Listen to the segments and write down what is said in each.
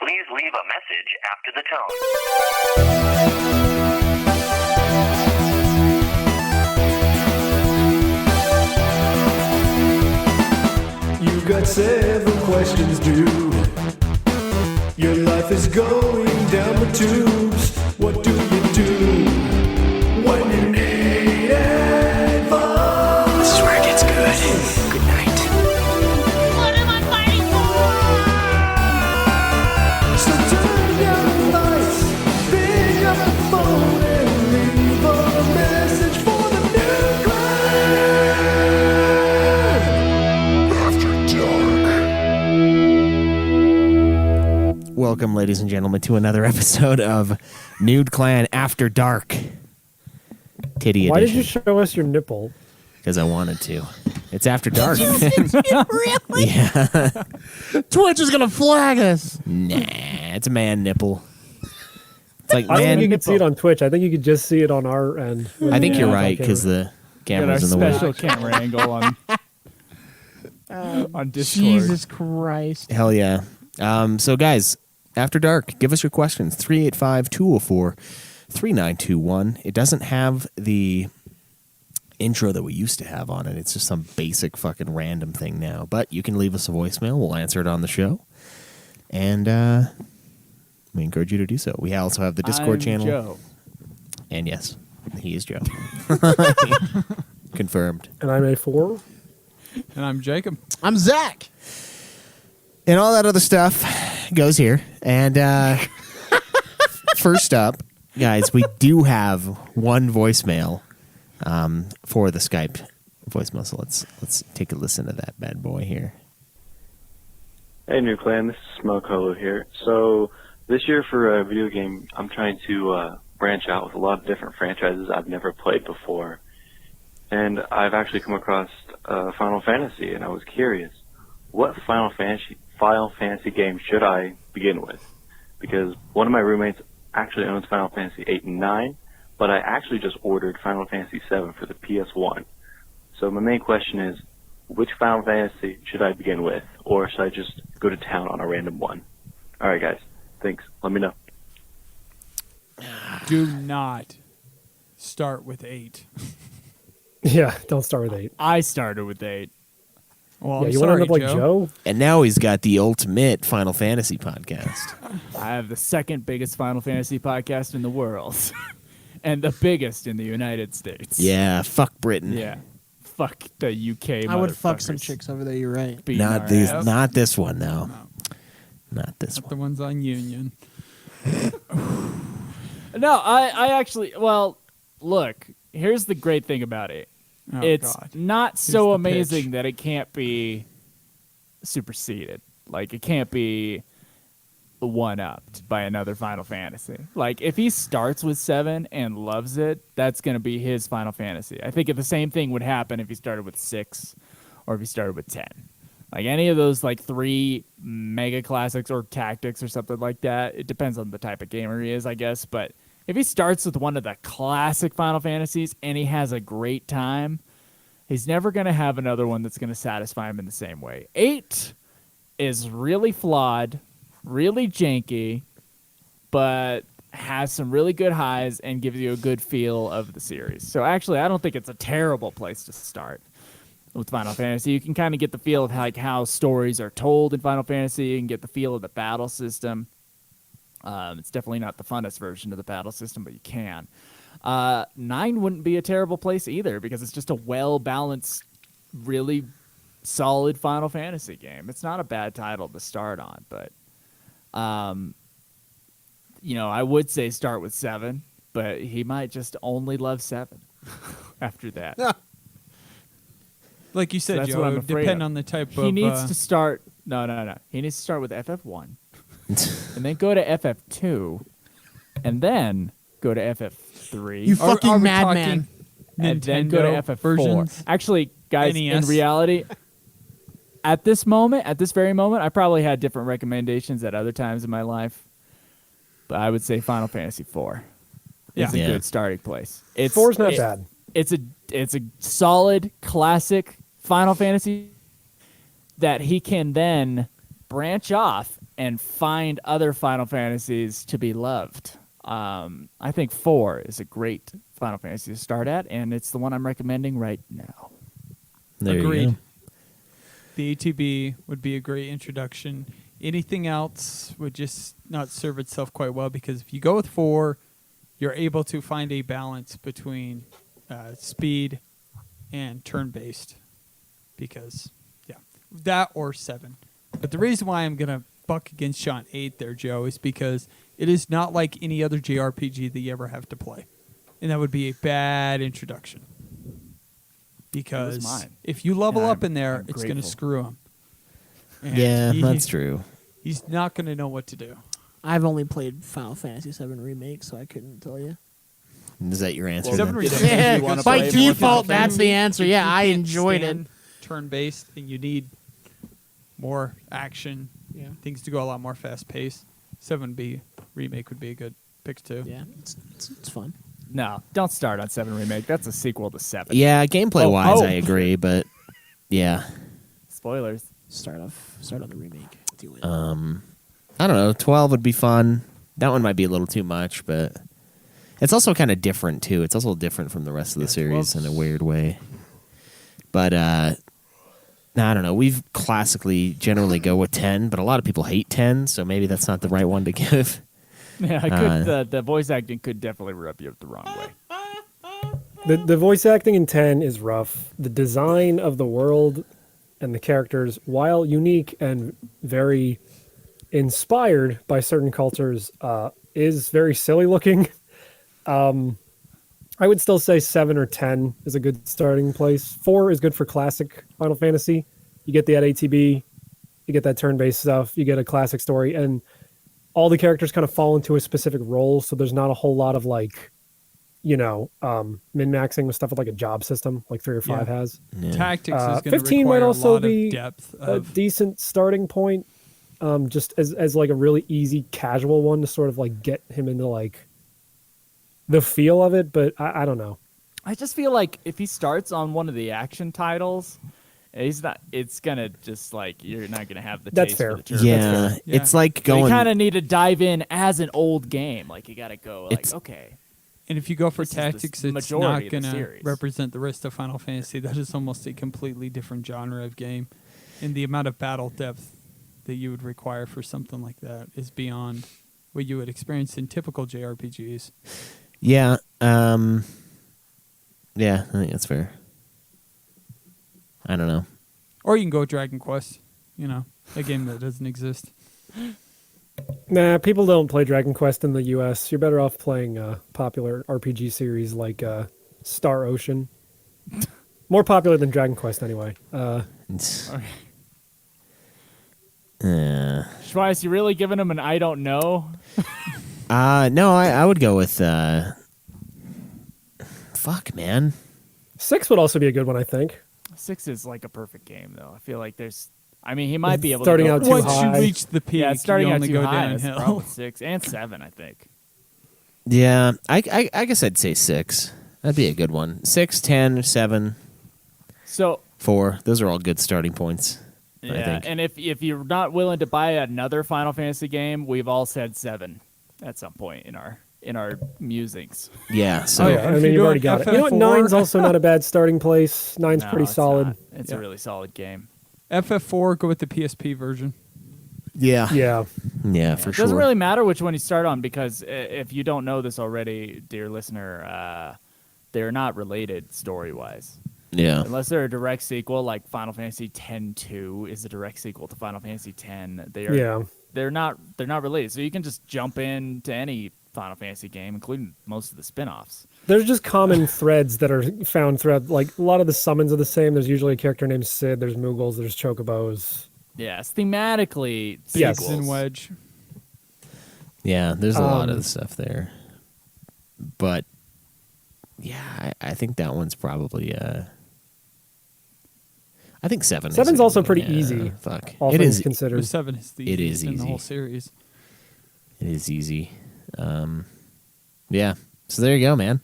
Please leave a message after the tone. You got 7 questions due. Your life is going down the tubes. What do you do when you need advice? This is where it gets good. Good night. What am I fighting for? So turn down the lights, pick up the phone and leave a message for the new Clan. After Dark. Welcome, ladies and gentlemen, to another episode of Nude Clan After Dark. Titty Why did edition. you show us your nipple? Because I wanted to. It's After Dark. Really? Yeah. Twitch is gonna flag us. Nah, it's a man nipple. It's like I don't think man you could nipple. see it on Twitch. I think you could just see it on our end. I think you're Yeah, right, because the camera's in the way. special camera angle on Discord. Jesus Christ. Hell yeah. So, guys, After Dark, give us your questions. 385-204-3921. It doesn't have the intro that we used to have on it. It's just some basic fucking random thing now. But you can leave us a voicemail. We'll answer it on the show. And we encourage you to do so. We also have the Discord I'm channel. Joe. And yes, he is Joe. Confirmed. And I'm A4. And I'm Jacob. I'm Zach. And all that other stuff goes here. And first up, guys, we do have one voicemail for the Skype voicemail. So let's take a listen to that bad boy here. Hey, New Clan, this is Smokeholo here. So this year for a video game, I'm trying to branch out with a lot of different franchises I've never played before. And I've actually come across Final Fantasy, and I was curious, what Final Fantasy game should I begin with? Because one of my roommates actually owns Final Fantasy 8 and 9, but I actually just ordered Final Fantasy 7 for the PS1. So my main question is, which Final Fantasy should I begin with, or should I just go to town on a random one? All right, guys. Thanks. Let me know. Do not start with 8. Yeah, don't start with 8. I started with 8. Well, Yeah, I'm you want to sorry, end up like Joe? And now he's got the ultimate Final Fantasy podcast. I have the second biggest Final Fantasy podcast in the world. And the biggest in the United States. Yeah, fuck Britain. Yeah. Fuck the UK I would fuck some motherfuckers chicks over there. You're right. beating Not our this. ass. Not this one, though. No. Not this Not the one. ones on Union. No, I actually, well, look, here's the great thing about it. Oh, It's God. not so the amazing pitch. that it can't be superseded. Like, it can't be one-upped by another Final Fantasy. Like, if he starts with 7 and loves it, that's going to be his Final Fantasy. I think if the same thing would happen if he started with 6 or if he started with 10. Like, any of those, like, 3 mega classics or tactics or something like that, it depends on the type of gamer he is, I guess. But if he starts with one of the classic Final Fantasies and he has a great time, he's never going to have another one that's going to satisfy him in the same way. 8 is really flawed, really janky, but has some really good highs and gives you a good feel of the series. So actually, I don't think it's a terrible place to start with Final Fantasy. You can kind of get the feel of how stories are told in Final Fantasy. You can get the feel of the battle system. It's definitely not the funnest version of the battle system, but you can. 9 wouldn't be a terrible place either because it's just a well-balanced, really solid Final Fantasy game. It's not a bad title to start on, but I would say start with 7, but he might just only love 7 after that. Like you So said, that's what I'm Joe, afraid depend of. on the type of... He needs to start... No. He needs to start with FF1, and then go to FF2, and then go to FF3. You Are fucking we madman. talking And then go to Nintendo FF4. versions? Actually, guys, in NES? reality, at this very moment, I probably had different recommendations at other times in my life. But I would say Final Fantasy IV is a Yeah. good starting place. 4's not bad. It's a solid classic Final Fantasy that he can then branch off and find other Final Fantasies to be loved. I think 4 is a great Final Fantasy to start at, and it's the one I'm recommending right now. There you Agreed. go. The ATB would be a great introduction. Anything else would just not serve itself quite well, because if you go with 4, you're able to find a balance between speed and turn-based. Because, yeah, that or 7. But the reason why I'm going to buck against you on 8 there, Joe, is because it is not like any other JRPG that you ever have to play. And that would be a bad introduction. Because mine. if you level And up in there, I'm it's going to grateful. screw him. And Yeah, that's true. He's not going to know what to do. I've only played Final Fantasy VII Remake, so I couldn't tell you. Is that your answer? Well, then? 7 Remake. Yeah, you wanna by play more default, Final that's the answer. If Yeah, you I can't enjoyed it. stand turn-based, and you need more action, things to go a lot more fast-paced. 7B Remake would be a good pick, too. Yeah, it's fun. No, don't start on 7 Remake. That's a sequel to 7. Yeah, gameplay-wise, Oh. I agree, but yeah. Spoilers. Start on the remake. Do it. I don't know. 12 would be fun. That one might be a little too much, but it's also kind of different too. It's also different from the rest of the series 12's in a weird way. But I don't know. We've classically generally go with 10, but a lot of people hate 10, so maybe that's not the right one to give. Yeah, I could, the voice acting could definitely rub you the wrong way. The voice acting in 10 is rough. The design of the world and the characters, while unique and very inspired by certain cultures, is very silly looking. I would still say 7 or 10 is a good starting place. 4 is good for classic Final Fantasy. You get the ATB, you get that turn-based stuff, you get a classic story, and all the characters kind of fall into a specific role, so there's not a whole lot of like, min-maxing with stuff with like a job system like 3 or 5 has. Yeah. Tactics is going to 15 require might also a lot be of depth. a decent starting point, just as like a really easy casual one to sort of like get him into like the feel of it, but I don't know. I just feel like if he starts on one of the action titles, he's not. It's gonna just like you're not gonna have the That's taste fair. for the turn. Yeah, Yeah. it's like So you going. kind of need to dive in as an old game. Like you got to go. Like It's- okay, And if you go for This is the tactics, it's majority not of the going to series. represent the rest of Final Fantasy. That is almost a completely different genre of game. And the amount of battle depth that you would require for something like that is beyond what you would experience in typical JRPGs. Yeah, yeah, I think that's fair. I don't know. Or you can go Dragon Quest, a game that doesn't exist. Nah, people don't play Dragon Quest in the US. You're better off playing a popular RPG series like Star Ocean. More popular than Dragon Quest anyway. Schweiss, you really giving him an I don't know? No, I would go with. Fuck, man. 6 would also be a good one, I think. 6 is like a perfect game, though. I feel like there's. I mean, he might be able Starting to go out too Once high. you reach the peak, Yeah, starting you out only too go high. That's the problem downhill. with 6 and 7, I think. Yeah, I guess I'd say 6. That'd be a good one. 6, 10, 7, So 4. Those are all good starting points. I yeah, think. and if you're not willing to buy another Final Fantasy game, we've all said 7 at some point in our musings. Yeah. So Oh yeah, I if mean you're you've already doing got it. You know what? FF4? 9's also not a bad starting place. 9's No, pretty it's solid. not. It's Yeah. a really solid game. FF4, go with the PSP version. yeah, Yeah. yeah, for It sure. doesn't really matter which one you start on because if you don't know this already, dear listener, they're not related story-wise. Yeah, Unless they're a direct sequel, like Final Fantasy X-2 is a direct sequel to Final Fantasy X. They're not related. So you can just jump into any Final Fantasy game, including most of the spin-offs. There's just common threads that are found throughout. Like a lot of the summons are the same. There's usually a character named Sid. There's Moogles. There's Chocobos. Yes, thematically, Yes. sequels. And Wedge. yeah. There's a lot of the stuff there, but yeah, I think that one's probably. I think 7. 7's is a also good pretty one. easy, Fuck, all it things is. considered. 7 is the It easiest is in the whole easy. series. It is easy. Yeah. So there you go, man.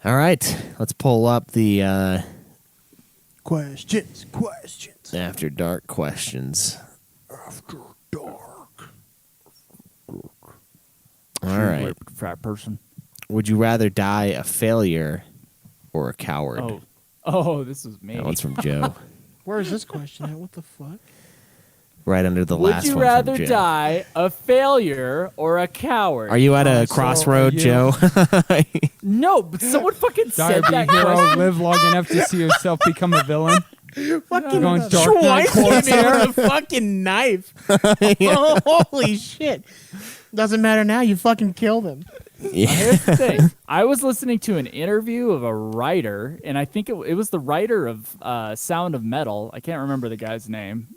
All right, let's pull up the Questions. After Dark questions. After dark. fat person. Would you rather die a failure or a coward? Oh, this was me. That one's from Joe. Where is this question at? What the fuck? Right under the last Would you one rather from Joe. die a failure or a coward? Are you at a so crossroad, are you. Joe? No, but someone fucking Die said or be that a hero, question. live long enough to see yourself become a villain. Fucking Going Dark Knight Schweiss Corsair. gave me the fucking knife. Holy shit. Doesn't matter now. You fucking killed him. Here's the thing. I was listening to an interview of a writer, and I think it was the writer of Sound of Metal. I can't remember the guy's name.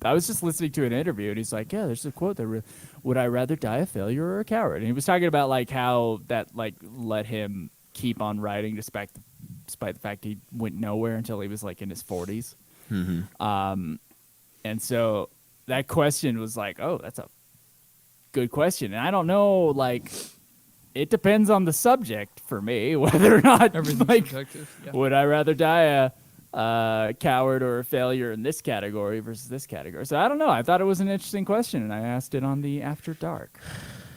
I was just listening to an interview, and he's like, "Yeah, there's a quote that would I rather die a failure or a coward?" And he was talking about like how that like let him keep on writing despite the fact he went nowhere until he was like in his 40s. Mm-hmm. And so that question was like, "Oh, that's a good question." And I don't know, like, it depends on the subject for me whether or not Everything's like subjective. Yeah. would I rather die a coward or a failure in this category versus this category. So I don't know. I thought it was an interesting question, and I asked it on the After Dark.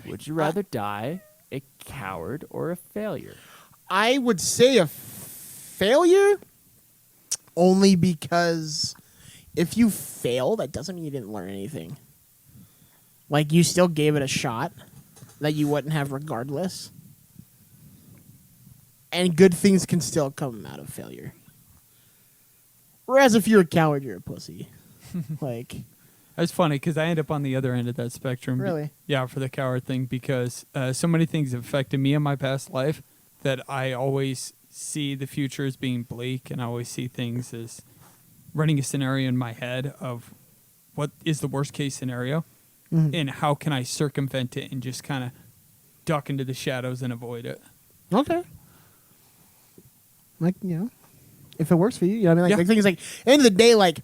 Would you rather die a coward or a failure? I would say a failure only because if you fail, that doesn't mean you didn't learn anything. Like, you still gave it a shot that you wouldn't have regardless. And good things can still come out of failure. Whereas if you're a coward, you're a pussy. Like, That's funny because I end up on the other end of that spectrum. Really? Yeah, for the coward thing because so many things have affected me in my past life that I always see the future as being bleak, and I always see things as running a scenario in my head of what is the worst case scenario and how can I circumvent it and just kind of duck into the shadows and avoid it. okay. Like, you know, if it works for you, you know what I mean? Like, Yeah. the thing is, like, end of the day, like,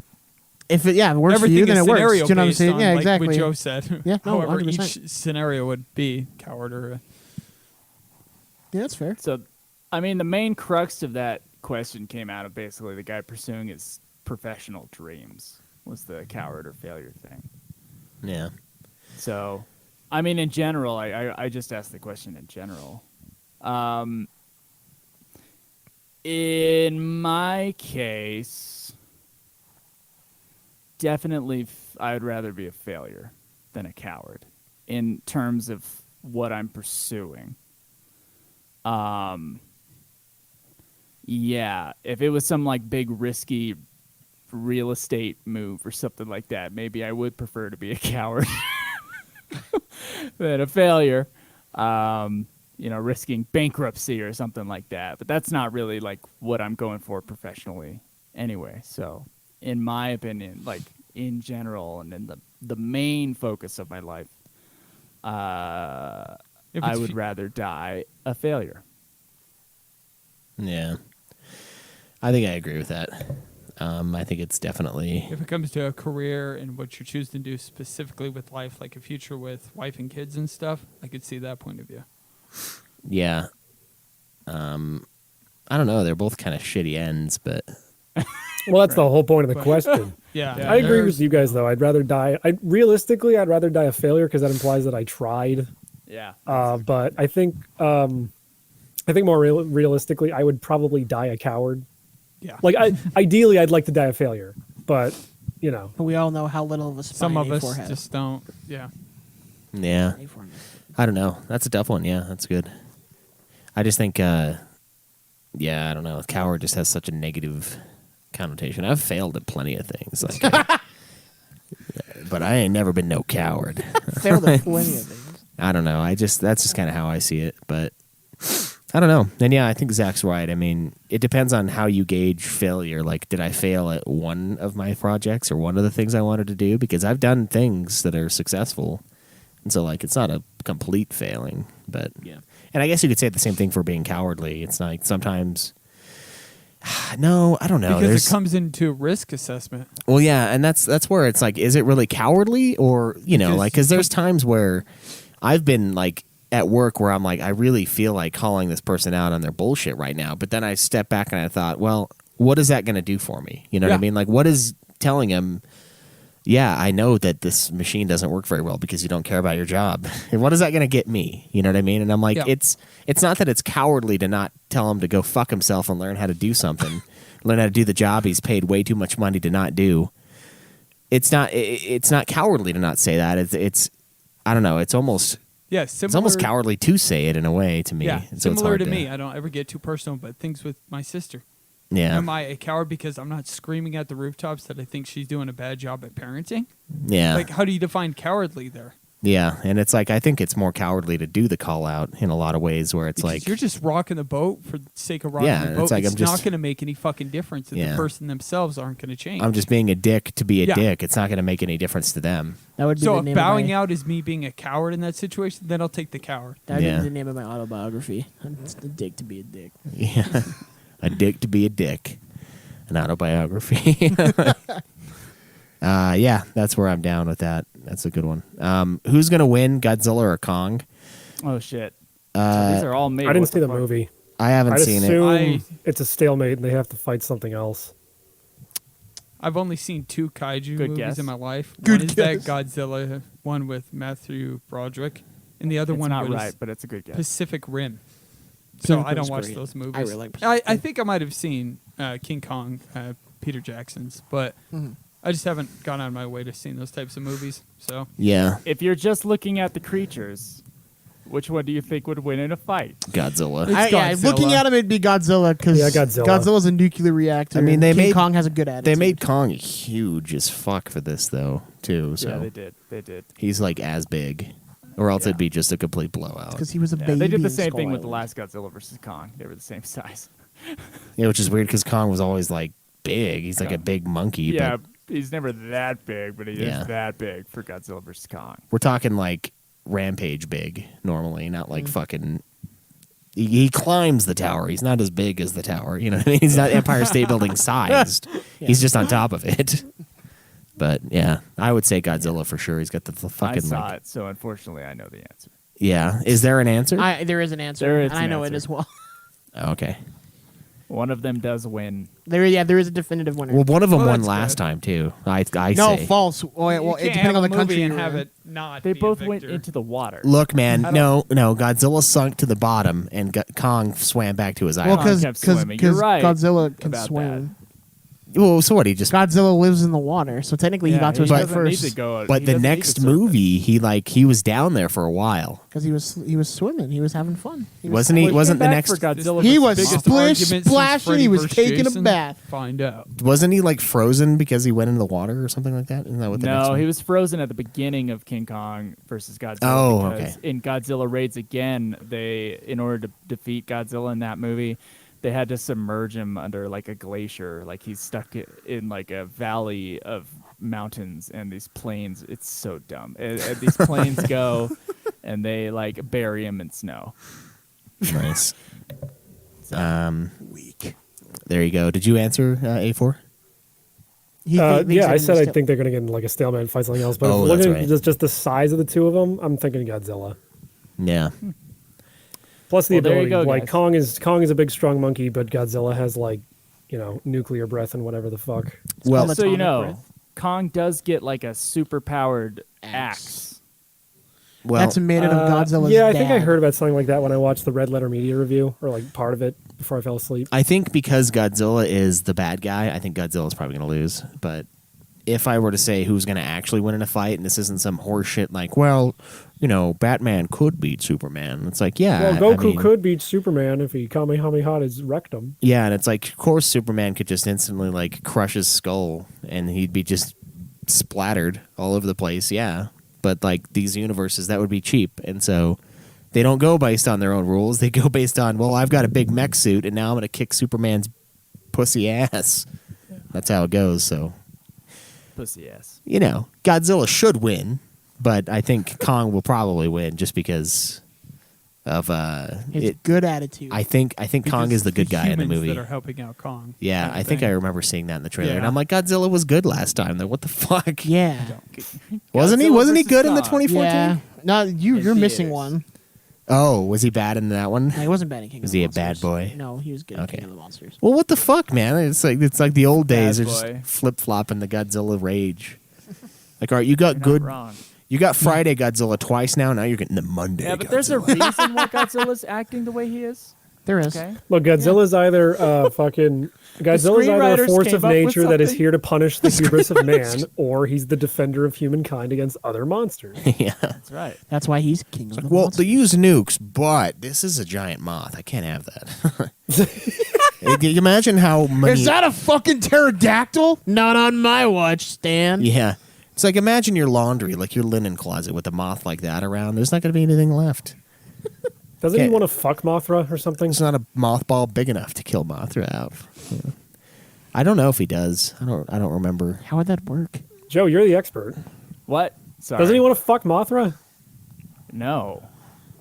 if it, it works Everything for you, then is it works. scenario Do you know what I'm based saying? on, Yeah, like exactly. what Joe said. Yeah, no, However, 100%. each scenario would be coward or a Yeah, that's fair. So, I mean, the main crux of that question came out of basically the guy pursuing his professional dreams was the coward or failure thing. Yeah. So, I mean, in general, I just asked the question in general. In my case, definitely I would rather be a failure than a coward in terms of what I'm pursuing. Yeah, if it was some like big risky real estate move or something like that, maybe I would prefer to be a coward than a failure. You know, risking bankruptcy or something like that. But that's not really like what I'm going for professionally anyway. So in my opinion, like in general and in the main focus of my life, I would rather die a failure. Yeah. I think I agree with that. I think it's definitely... if it comes to a career and what you're choosing to do specifically with life, like a future with wife and kids and stuff, I could see that point of view. Yeah. I don't know. They're both kind of shitty ends, but... Well, that's the whole point of the question. Yeah, I agree with you guys, though. I'd rather die. Realistically, I'd rather die a failure because that implies that I tried. Yeah. But I think more realistically, I would probably die a coward. Yeah. Like, ideally, I'd like to die a failure, but you know, But we all know how little of a spine Some of us A4 has. just don't. Yeah. Yeah. A4 has. I don't know. That's a tough one. Yeah, that's good. I just think, I don't know. Coward just has such a negative connotation. I've failed at plenty of things, like, but I ain't never been no coward. Failed at plenty of things. I don't know. That's just kind of how I see it. But I don't know. And yeah, I think Zach's right. I mean, it depends on how you gauge failure. Like, did I fail at one of my projects or one of the things I wanted to do? Because I've done things that are successful. And so, like, it's not a complete failing, but Yeah. And I guess you could say the same thing for being cowardly. It's like sometimes, no, I don't know. Because it comes into risk assessment. Well, yeah, and that's where it's like, is it really cowardly, or because there's times where I've been like at work where I'm like, I really feel like calling this person out on their bullshit right now, but then I step back and I thought, well, what is that going to do for me? You know what I Yeah. mean? Like, what is telling him yeah, I know that this machine doesn't work very well because you don't care about your job. And what is that going to get me? You know what I mean? And I'm like, Yeah. it's not that it's cowardly to not tell him to go fuck himself and learn how to do something, learn how to do the job he's paid way too much money to not do. It's not cowardly to not say that. It's I don't know. It's almost cowardly to say it in a way to me. Yeah, So it's similar hard to me. I don't ever get too personal, but things with my sister. Yeah. Am I a coward because I'm not screaming at the rooftops that I think she's doing a bad job at parenting? Yeah. Like, how do you define cowardly there? Yeah, and it's like I think it's more cowardly to do the call out in a lot of ways where it's Because like you're just rocking the boat for the sake of rocking Yeah, the boat. it's like it's I'm just- not going to make any fucking difference if Yeah. the person themselves aren't going to change. I'm just being a dick to be a Yeah. dick. It's not going to make any difference to them. That would be So the if name bowing of my, out is me being a coward in that situation, then I'll take the coward. That would Yeah. be the name of my autobiography. It's a dick to be a dick. Yeah, a dick to be a dick. An autobiography. Yeah, that's where I'm down with that. That's a good one. Who's going to win, Godzilla or Kong? Oh shit! These are all made. I didn't What see the fuck? movie. I haven't I'd seen it. assume it's a stalemate and they have to fight something else. I've only seen 2 kaiju Good movies guess. in my life. Good one is guess. that Godzilla one with Matthew Broderick, and the other It's one not was right, but it's a good guess. Pacific Rim. So I don't Rim's watch great. those movies. I really like Pacific I Rim. think I might have seen King Kong, Peter Jackson's, but I just haven't gone out of my way to see those types of movies. So Yeah, If you're just looking at the creatures, which one do you think would win in a fight? Godzilla. It's Yeah, Godzilla. looking at him, it'd be Godzilla because Yeah, Godzilla. Godzilla's a nuclear reactor. I mean, and they King made- Kong has a good attitude. They made Kong huge as fuck for this though, too. So Yeah, they did. They did. he's like as big, or else Yeah. it'd be just a complete blowout. because he was a Yeah, baby. they did the in same Skull thing with the Island. last Godzilla versus Kong. They were the same size. Yeah, which is weird because Kong was always like big. He's like a big monkey. Yeah, But he's never that big, but he Yeah. is that big for Godzilla versus Kong. we're talking like Rampage big normally, not like fucking. He climbs the tower. He's not as big as the tower. You know what I mean? He's not Empire State Building sized. He's just on top of it. But yeah, I would say Godzilla for sure. He's got the I fucking saw like. it, so unfortunately, I know the answer. Yeah, is there an answer? There is an answer. There is and I an know answer. it as well. Oh, okay. One of them does win. There is a definitive winner. Well, one of them Well, won that's last good. time too. I no, say. false. Well, You it can't depending on have the a movie country and you're have in. it not. They be a both went victor. into the water. Look, man, I no. Godzilla sunk to the bottom, and Kong swam back to his Well, island. Kong kept swimming. You're right Godzilla can about swim. Well, so what? He just. Godzilla lives in the water, so technically he got to his doesn't feet need first to go. But he the doesn't need to next surf it. movie, he was down there for a while. because he was swimming. He was having fun. Wasn't he? Well, Wasn't the came back next? for Godzilla He versus was Biggest splish argument since splash, and Freddy he was versus taking a Jason? bath. Find out. Wasn't he like frozen because he went into the water or something like that? Isn't that what the next No, one? he was frozen at the beginning of King Kong versus Godzilla. Oh, because okay. In Godzilla Raids Again, in order to defeat Godzilla in that movie, they had to submerge him under like a glacier. Like he's stuck in like a valley of mountains and these plains. It's so dumb. And these planes go and they like bury him in snow. Nice. Weak. There you go. Did you answer A4? Yeah, I said I think they're going to get in like a stalemate and fight something else. But Oh, if that's looking right. at just the size of the two of them, I'm thinking Godzilla. Yeah. Plus the Well, there you ability, go, like guys. Kong is a big strong monkey, but Godzilla has like, nuclear breath and whatever the fuck. Well, So you atomic know, breath. Kong does get like a super powered axe. well, that's made out of Godzilla's Yeah, I think I dad. heard about something like that when I watched the Red Letter Media review, or like part of it before I fell asleep. I think because Godzilla is the bad guy, I think Godzilla's probably going to lose. But if I were to say who's going to actually win in a fight, and this isn't some horse shit like, well, Batman could beat Superman. It's like, yeah. Well, I Goku mean, could beat Superman if he Kamehameha his rectum. Yeah, and it's like, of course, Superman could just instantly like crush his skull, and he'd be just splattered all over the place. Yeah, but like these universes, that would be cheap, and so they don't go based on their own rules. They go based on, well, I've got a big mech suit, and now I'm going to kick Superman's pussy ass. That's how it goes. So Pussy ass. Godzilla should win, but I think Kong will probably win just because of His good attitude. I think Kong is the good guy in the humans movie. that are helping out Kong. Yeah, kind of I think thing. I remember seeing that in the trailer, and Yeah. I'm like, Godzilla was good last time. Though, what the fuck? yeah. Wasn't he? Godzilla Wasn't he versus good in the Kong. 2014? Yeah. No, you're Yes, he missing is. one. Oh, was he bad in that one? No, he wasn't bad in King Was of the he a Monsters. bad boy? No, he was good in Okay. King of the Monsters. Well, what the fuck, man? It's like the old days. Bad They're just boy. flip flopping the Godzilla rage. Like, all right, you got You're good. not wrong. You got Friday Godzilla twice now. Now you're getting the Monday. Yeah, but Godzilla. there's a reason why Godzilla's acting the way he is. There is. Okay. Look, Godzilla's either Godzilla's either a screenwriters force came of up with nature that is something. here to punish the hubris of man, or he's the defender of humankind against other monsters. Yeah. That's right. That's why he's king of the Well, monsters. they use nukes, but this is a giant moth. I can't have that. Can you imagine how many? Is that a fucking pterodactyl? Not on my watch, Stan. Yeah. It's like imagine your laundry, like your linen closet with a moth like that around. There's not going to be anything left. Doesn't he Okay. want to fuck Mothra or something? It's not a mothball big enough to kill Mothra out. Yeah. I don't know if he does. I don't remember. How would that work? Joe, you're the expert. What? Sorry. Doesn't he want to fuck Mothra? No.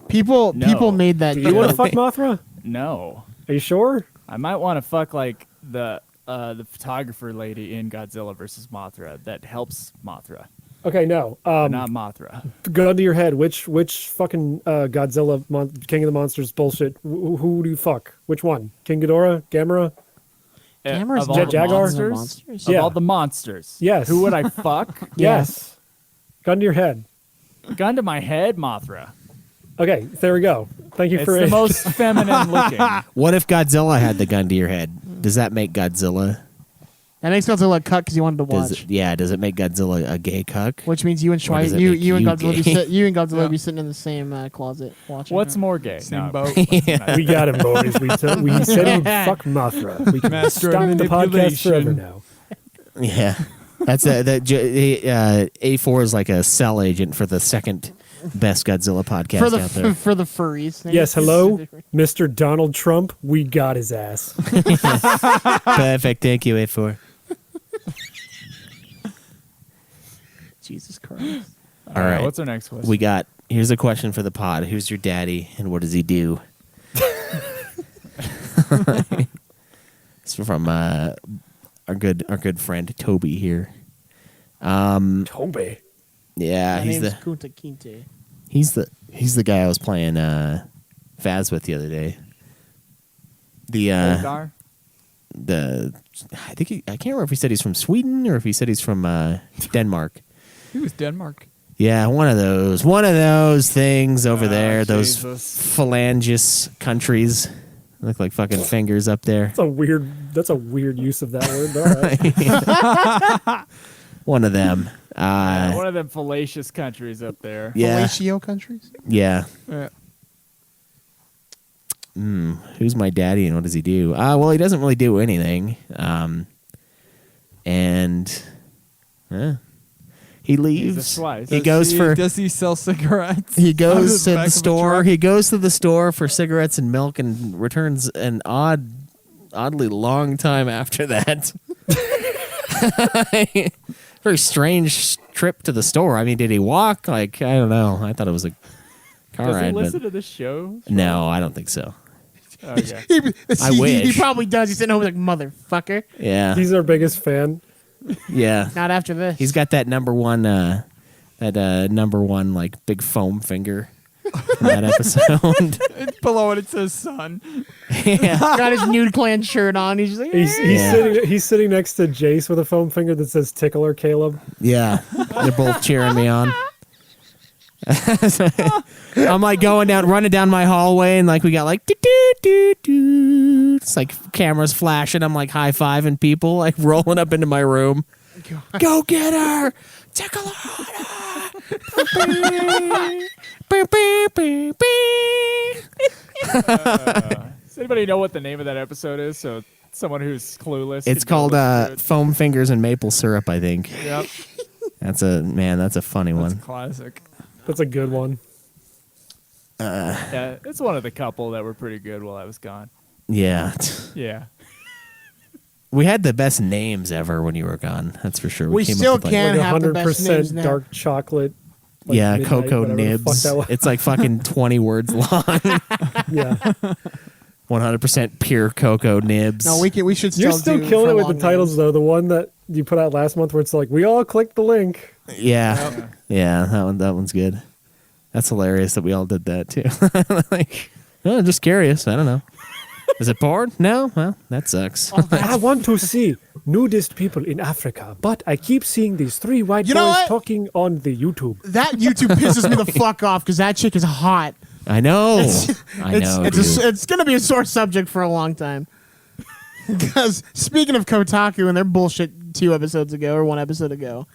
People No. made that. Do you want to fuck Mothra? No. Are you sure? I might want to fuck like the photographer lady in Godzilla versus Mothra that helps Mothra, Okay, no. but not Mothra. Gun to your head. Which fucking Godzilla King of the Monsters bullshit? Who do you fuck? Which one? King Ghidorah? Gamera? Gamera's Of all Jet the Jaguar? monsters? Monsters? Of Yeah. all the monsters. Yes. Who would I fuck? Yes. Gun to your head. Gun to my head, Mothra. Okay, there we go. Thank you It's for the most feminine looking. What if Godzilla had the gun to your head? Does that make Godzilla? That makes Godzilla cut because he wanted to Does watch. does it make Godzilla a gay cuck? Which means you and Or does Schweiz, it you make and you Godzilla be gay? you and Godzilla be sitting in the same closet watching. What's her. more gay? Same No. boat. We got him, boys. We said he'd fuck Mothra. We can Master stop of the podcast forever manipulation. now. Yeah, that's A4 is like a cell agent for the second best Godzilla podcast for out there. the for the furries. Thing. Yes, hello, Mr. Donald Trump. We got his ass. Perfect, thank you, A4. Jesus Christ. All right, What's our next question? we got. Here's a question for the pod. Who's your daddy, and what does he do? It's from our good friend Toby here. Toby. Yeah, My he's name's the Kunta Kinte. he's the guy I was playing Faz with the other day. Oldar? I can't remember if he said he's from Sweden or if he said he's from Denmark. He was Denmark. Yeah, one of those things over there. Those Jesus. phalangeous countries look like fucking fingers up there. That's a weird use of that word. But all right. One of them. One of them fallacious countries up there. Yeah, Fellatio countries. yeah. Yeah. Who's my daddy and what does he do? Well, he doesn't really do anything. He leaves. He's a slice. He goes for. Does he sell cigarettes? He Out of goes the to back the of a store. truck? He goes to the store for cigarettes and milk and returns an oddly long time after that. Very strange trip to the store. I mean, did he walk? Like, I don't know. I thought it was a car Does he ride. listen But to the show? no, I don't think so. Okay. I He wish. probably does. He's sitting home like motherfucker. Yeah, He's our biggest fan. yeah. Not after this. He's got that number one like big foam finger in that episode. It's below it. It says "son." Yeah. got his Nude Clan shirt on. He's just like, He's sitting next to Jace with a foam finger that says "Tickler Caleb." Yeah, they're both cheering me on. I'm like running down my hallway, and like we got like do. It's like cameras flashing. I'm like high fiving people, like rolling up into my room. Go get her, tickle her. Does anybody know what the name of that episode is? So someone who's clueless. It's can go called listen to it. Foam Fingers and Maple Syrup, I think. Yep. That's a funny That's one. classic. That's a good one. Yeah, it's one of the couple that were pretty good while I was gone. Yeah. Yeah. We had the best names ever when you were gone. That's for sure. We came still up with, can. Like have the best names 100% now. dark chocolate. like, yeah, midnight, cocoa whatever the fuck nibs. that was. It's like fucking 20 words long. Yeah. 100% pure cocoa nibs. No, we should still You're still do killing for it with long the titles, names. though. The one that you put out last month where it's like, we all clicked the link. Yeah. Yeah, that one's good. That's hilarious that we all did that too. Like, oh, just curious. I don't know. Is it porn? No? Well, that sucks. I want to see nudist people in Africa, but I keep seeing these 3 white You know boys what? talking on the YouTube. That YouTube pisses me the fuck off because that chick is hot. I know. I know. It's going to be a sore subject for a long time. Because speaking of Kotaku and their bullshit 2 episodes ago or 1 episode ago,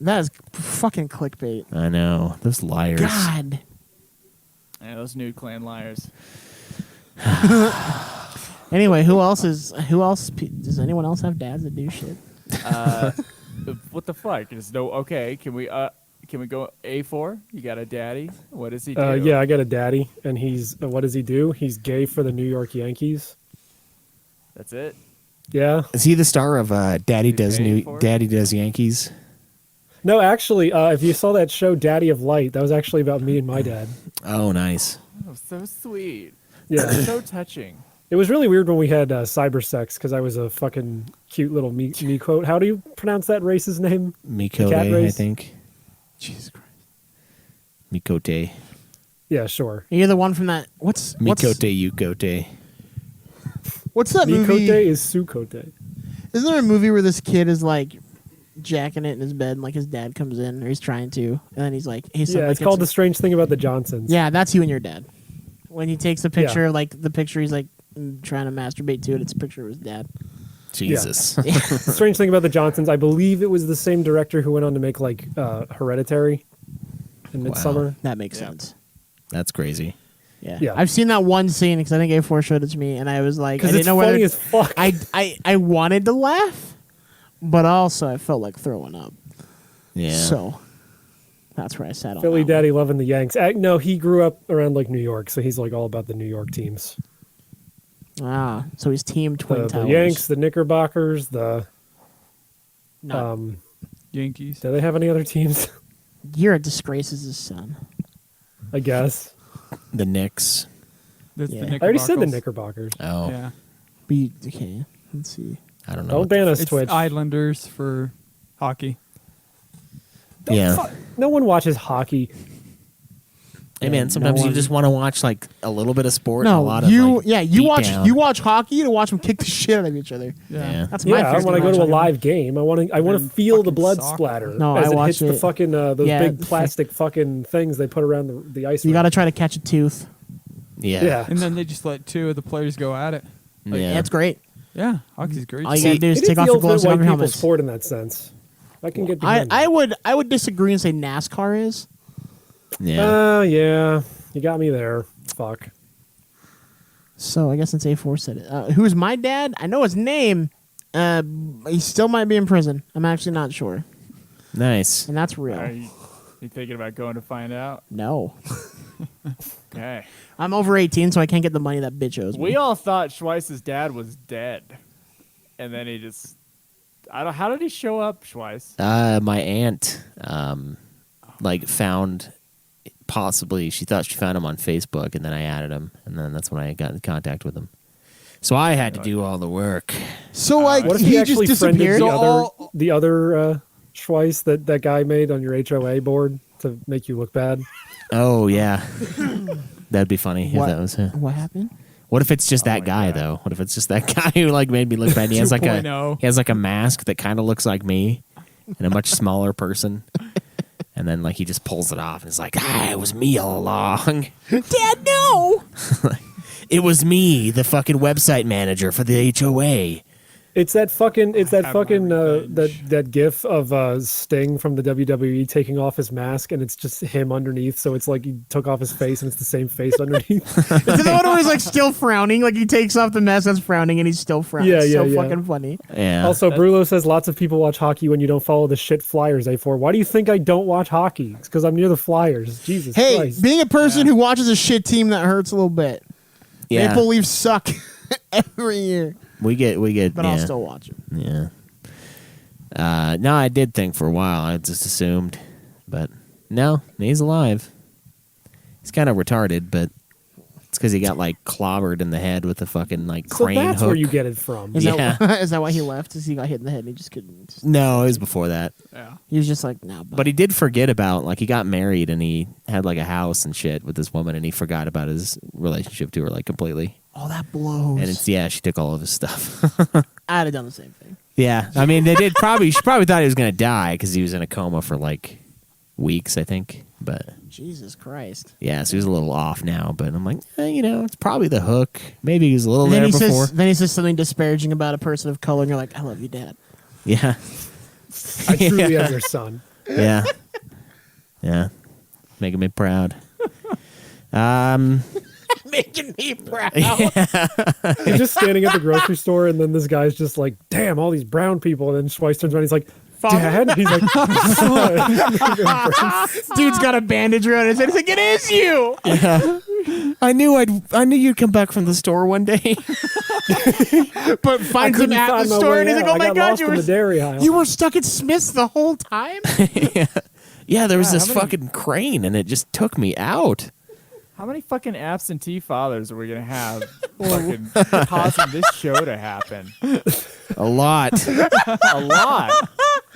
that is fucking clickbait. I know. Those liars. God. Yeah, those Nude Clan liars. Anyway, who else? Does anyone else have dads that do shit? What the fuck? There's no. Okay, can we go A4? You got a daddy? What does he do? Yeah, I got a daddy, and he's what does he do? He's gay for the New York Yankees. That's it. Yeah. Is he the star of Daddy Does paid for it? Daddy Does Yankees? No, actually, if you saw that show, Daddy of Light, that was actually about me and my dad. Oh, nice. Oh, so sweet. Yeah. So touching. It was really weird when we had cyber sex because I was a fucking cute little me quote. How do you pronounce that race's name? Mikote, cat I race? think. Jesus Christ. Mikote. Yeah, sure. You're the one from that. What's Mikote, Yukote. What's that Mikote movie? is Sukote. Isn't there a movie where this kid is like jacking it in his bed and like his dad comes in or he's trying to and then he's like Yeah, it's called The Strange Thing About the Johnsons. Yeah, that's you and your dad. When he takes a picture Yeah. of like the picture he's like trying to masturbate to it, it's a picture of his dad. Jesus. The Strange Thing About the Johnsons, I believe it was the same director who went on to make like Hereditary and Midsummer. That makes sense. That's crazy. Yeah. Yeah. I've seen that one scene because I think A4 showed it to me and I was like, I Because didn't it's know funny whether as fuck. I wanted to laugh, but also I felt like throwing up. Yeah. So that's where I sat on Philly that Daddy loving the Yanks. No, he grew up around like New York, so he's like all about the New York teams. one. Ah, so he's Team Twin The Towers. Yanks, the Knickerbockers, the Not- Yankees. do they have any other teams? You're a disgrace as his son. I guess. The Knicks. That's Yeah. the I already said the Knickerbockers. Knickerbockers. Oh, Yeah. Okay, let's see. I don't know. Don't ban us, It's Twitch. Islanders for hockey. Yeah. No one watches hockey. Hey man, no sometimes you one- just want to watch like a little bit of sport. and a No, lot of, you like, you watch beatdown. hockey to watch them kick the shit out of each other. Yeah. That's my Yeah, favorite. when I go to a watch. live game, I want to And feel the fucking blood soccer. splatter No, as I it watch hits the it- fucking those Yeah, big plastic fucking things they put around the ice. You rink. got to try to catch a tooth. Yeah. Yeah. And then they just let 2 of the players go at it. Yeah. That's great. Yeah, hockey's great. All you gotta do is It is take the off your ultimate gloves and white have your people helmets. sport in that sense. I can get behind I would disagree and say NASCAR is. Yeah. yeah. You got me there. Fuck. So I guess since A4 said it, who is my dad? I know his name. He still might be in prison. I'm actually not sure, Nice. and that's real. Are you thinking about going to find out? No, Okay. I'm over 18, so I can't get the money that bitch owes me. We all thought Schweiss's dad was dead, and then he just. How did he show up, Schweiss? My aunt, like found possibly she thought she found him on Facebook, and then I added him, and then that's when I got in contact with him. So I had to do all the work. So like What if he he just actually friended disappeared? the other Schweiss that guy made on your HOA board to make you look bad? Oh yeah, that'd be funny What? if that was him. What happened? What if it's just that my guy God. though? What if it's just that guy who like made me look bad? He has like a 2.0. he has like a mask that kind of looks like me, and a much smaller person. And then like he just pulls it off and is like, "Ah, it was me all along. Dad, no. It was me, the fucking website manager for the HOA." It's that fucking have my revenge. that gif of Sting from the WWE taking off his mask and it's just him underneath, so it's like he took off his face and it's the same face underneath. Is it the one where he's like still frowning? Like he takes off the mask that's frowning and he's still frowning. Yeah, It's so yeah, yeah. fucking funny. Yeah. Also, Brulo says lots of people watch hockey when you don't follow the shit Flyers, A4. Why do you think I don't watch hockey? It's because I'm near the Flyers. Jesus Hey, Christ. being a person who watches a shit team that hurts a little bit. yeah. Maple Leafs suck every year, we get but yeah. I'll still watch it. Yeah. No, I did think for a while. I just assumed, but no, he's alive. He's kind of retarded, but it's because he got like clobbered in the head with a fucking like So crane that's hook. where you get it from. Is, Yeah. that, is that why he left? Is he got hit in the head and he just couldn't? No, it was before that. Yeah. He was just like, no. But he did forget about like he got married and he had like a house and shit with this woman and he forgot about his relationship to her like completely. Oh, that blows. And she took all of his stuff. I'd have done the same thing. Yeah, I mean, they did probably. She probably thought he was going to die because he was in a coma for like weeks, I think. But Jesus Christ. yeah, so he was a little off now. But I'm like, it's probably the hook. Maybe he was a little And then there before. then he says something disparaging about a person of color, and you're like, I love you, Dad. Yeah, I truly am your son. yeah, yeah, making me proud. Making me proud. He's just standing at the grocery store, and then this guy's just like, damn, all these brown people. And then Schweiss turns around, he's like, Dad? He's like, son. Dude's got a bandage around his head. He's like, it is you. Yeah. I knew you'd come back from the store one day. But finds him at the store, and he's like, oh my God, in the dairy aisle. you were stuck at Smith's the whole time? Yeah, there was this how many- fucking crane, and it just took me out. How many fucking absentee fathers are we gonna have fucking causing this show to happen? A lot. A lot.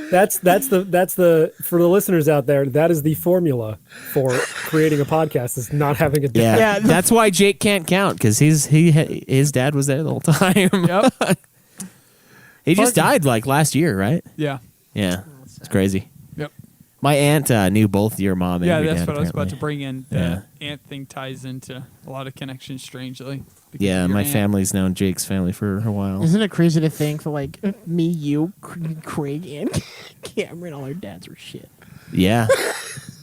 That's the for the listeners out there, that is the formula for creating a podcast, is not having a dad. Yeah, that's why Jake can't count, because his dad was there the whole time. Yep. He just died like last year, right? Yeah. Yeah, it's crazy. Yep. My aunt knew both your mom and Yeah, your that's dad, what I was about to apparently. bring in. Yeah. The aunt thing ties into a lot of connections, strangely. because Yeah, of your my aunt. family's known Jake's family for a while. Isn't it crazy to think for like me, you, Craig, and Cameron, all our dads were shit. Yeah,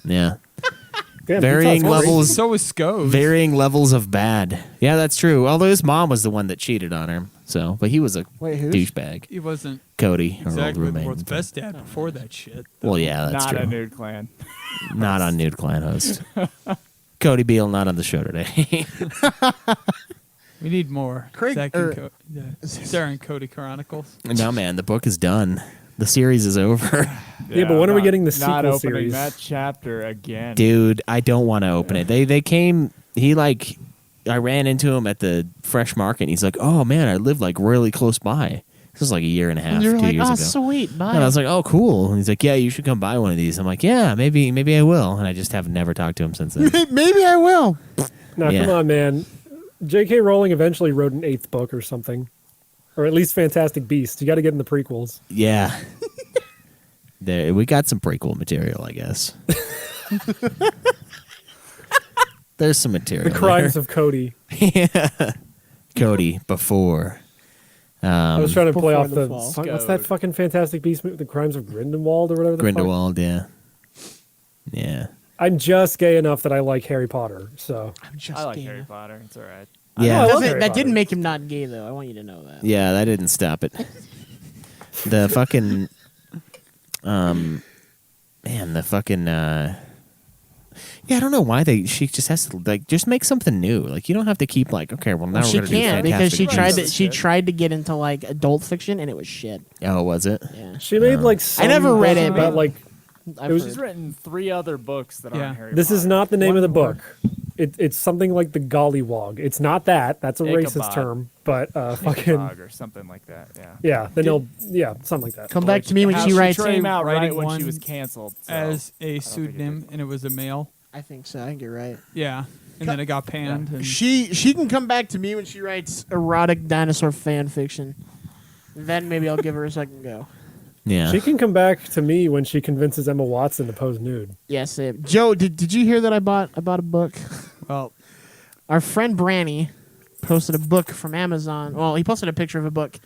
yeah. Damn, Varying Utah's crazy. levels. So was Sco's. Varying levels of bad. Yeah, that's true. Although his mom was the one that cheated on him. So, but he was a Wait, who's? douchebag. He wasn't Cody, her old exactly the roommate. world's best dad before that shit. Well, yeah, that's Not true. a Nude Clan. Not on Nude Clan host. Cody Beal not on the show today. We need more. Craig- Zach and Sarah and Cody Chronicles. No, man, the book is done. The series is over. Yeah, but when are we getting the not sequel opening series? that chapter again. Dude, I don't want to open it. They came, I ran into him at the Fresh Market, and he's like, oh, man, I live, like, really close by. This was like a year and a half, And you're 2 like, years oh, ago. sweet, bye. And I was like, oh, cool. And he's like, yeah, you should come buy one of these. I'm like, yeah, maybe I will. And I just have never talked to him since then. Maybe I will. Now, Yeah. come on, man. J.K. Rowling eventually wrote an 8th book or something. Or at least Fantastic Beasts. You got to get in the prequels. Yeah. We got some prequel material, I guess. There's some material. The Crimes there. of Cody. Cody before. I was trying to play Before off the the... fall. What's that fucking Fantastic Beast movie? The Crimes of Grindelwald or whatever the fuck? Grindelwald, yeah. Yeah. I'm just gay enough that I like Harry Potter, so... I'm just I like gay. Harry Potter. It's all right. Yeah. I love Doesn't- Harry that Potter. didn't make him not gay, though. I want you to know that. Yeah, that didn't stop it. The fucking man, the fucking yeah, I don't know why she just has to like just make something new. Like you don't have to keep like, okay, well now Well, she we're gonna do can't because Fantastic she Beasts. tried to get into like adult fiction and it was shit. Oh, was it? Yeah, She made like some I never read it, about but- like... I've It was heard. She's written 3 other books that Yeah. aren't Harry This Potter. is not the name of the One book. It's something like the Gollywog. It's not that. That's a racist Ichabod. term. But fucking... Ichabod or something like that. Yeah. Yeah, then he'll... Yeah, something like that. Come back to me when How she writes. came out right writing when she one was canceled. So as a think it pseudonym, and it was a male. I think so. I think you're right. Yeah. And then it got panned. And She can come back to me when she writes erotic dinosaur fan fiction. Then maybe I'll give her a second go. Yeah. She can come back to me when she convinces Emma Watson to pose nude. Yes, Joe. Did you hear that I bought a book? well, Our friend Branny posted a book from Amazon. Well, he posted a picture of a book,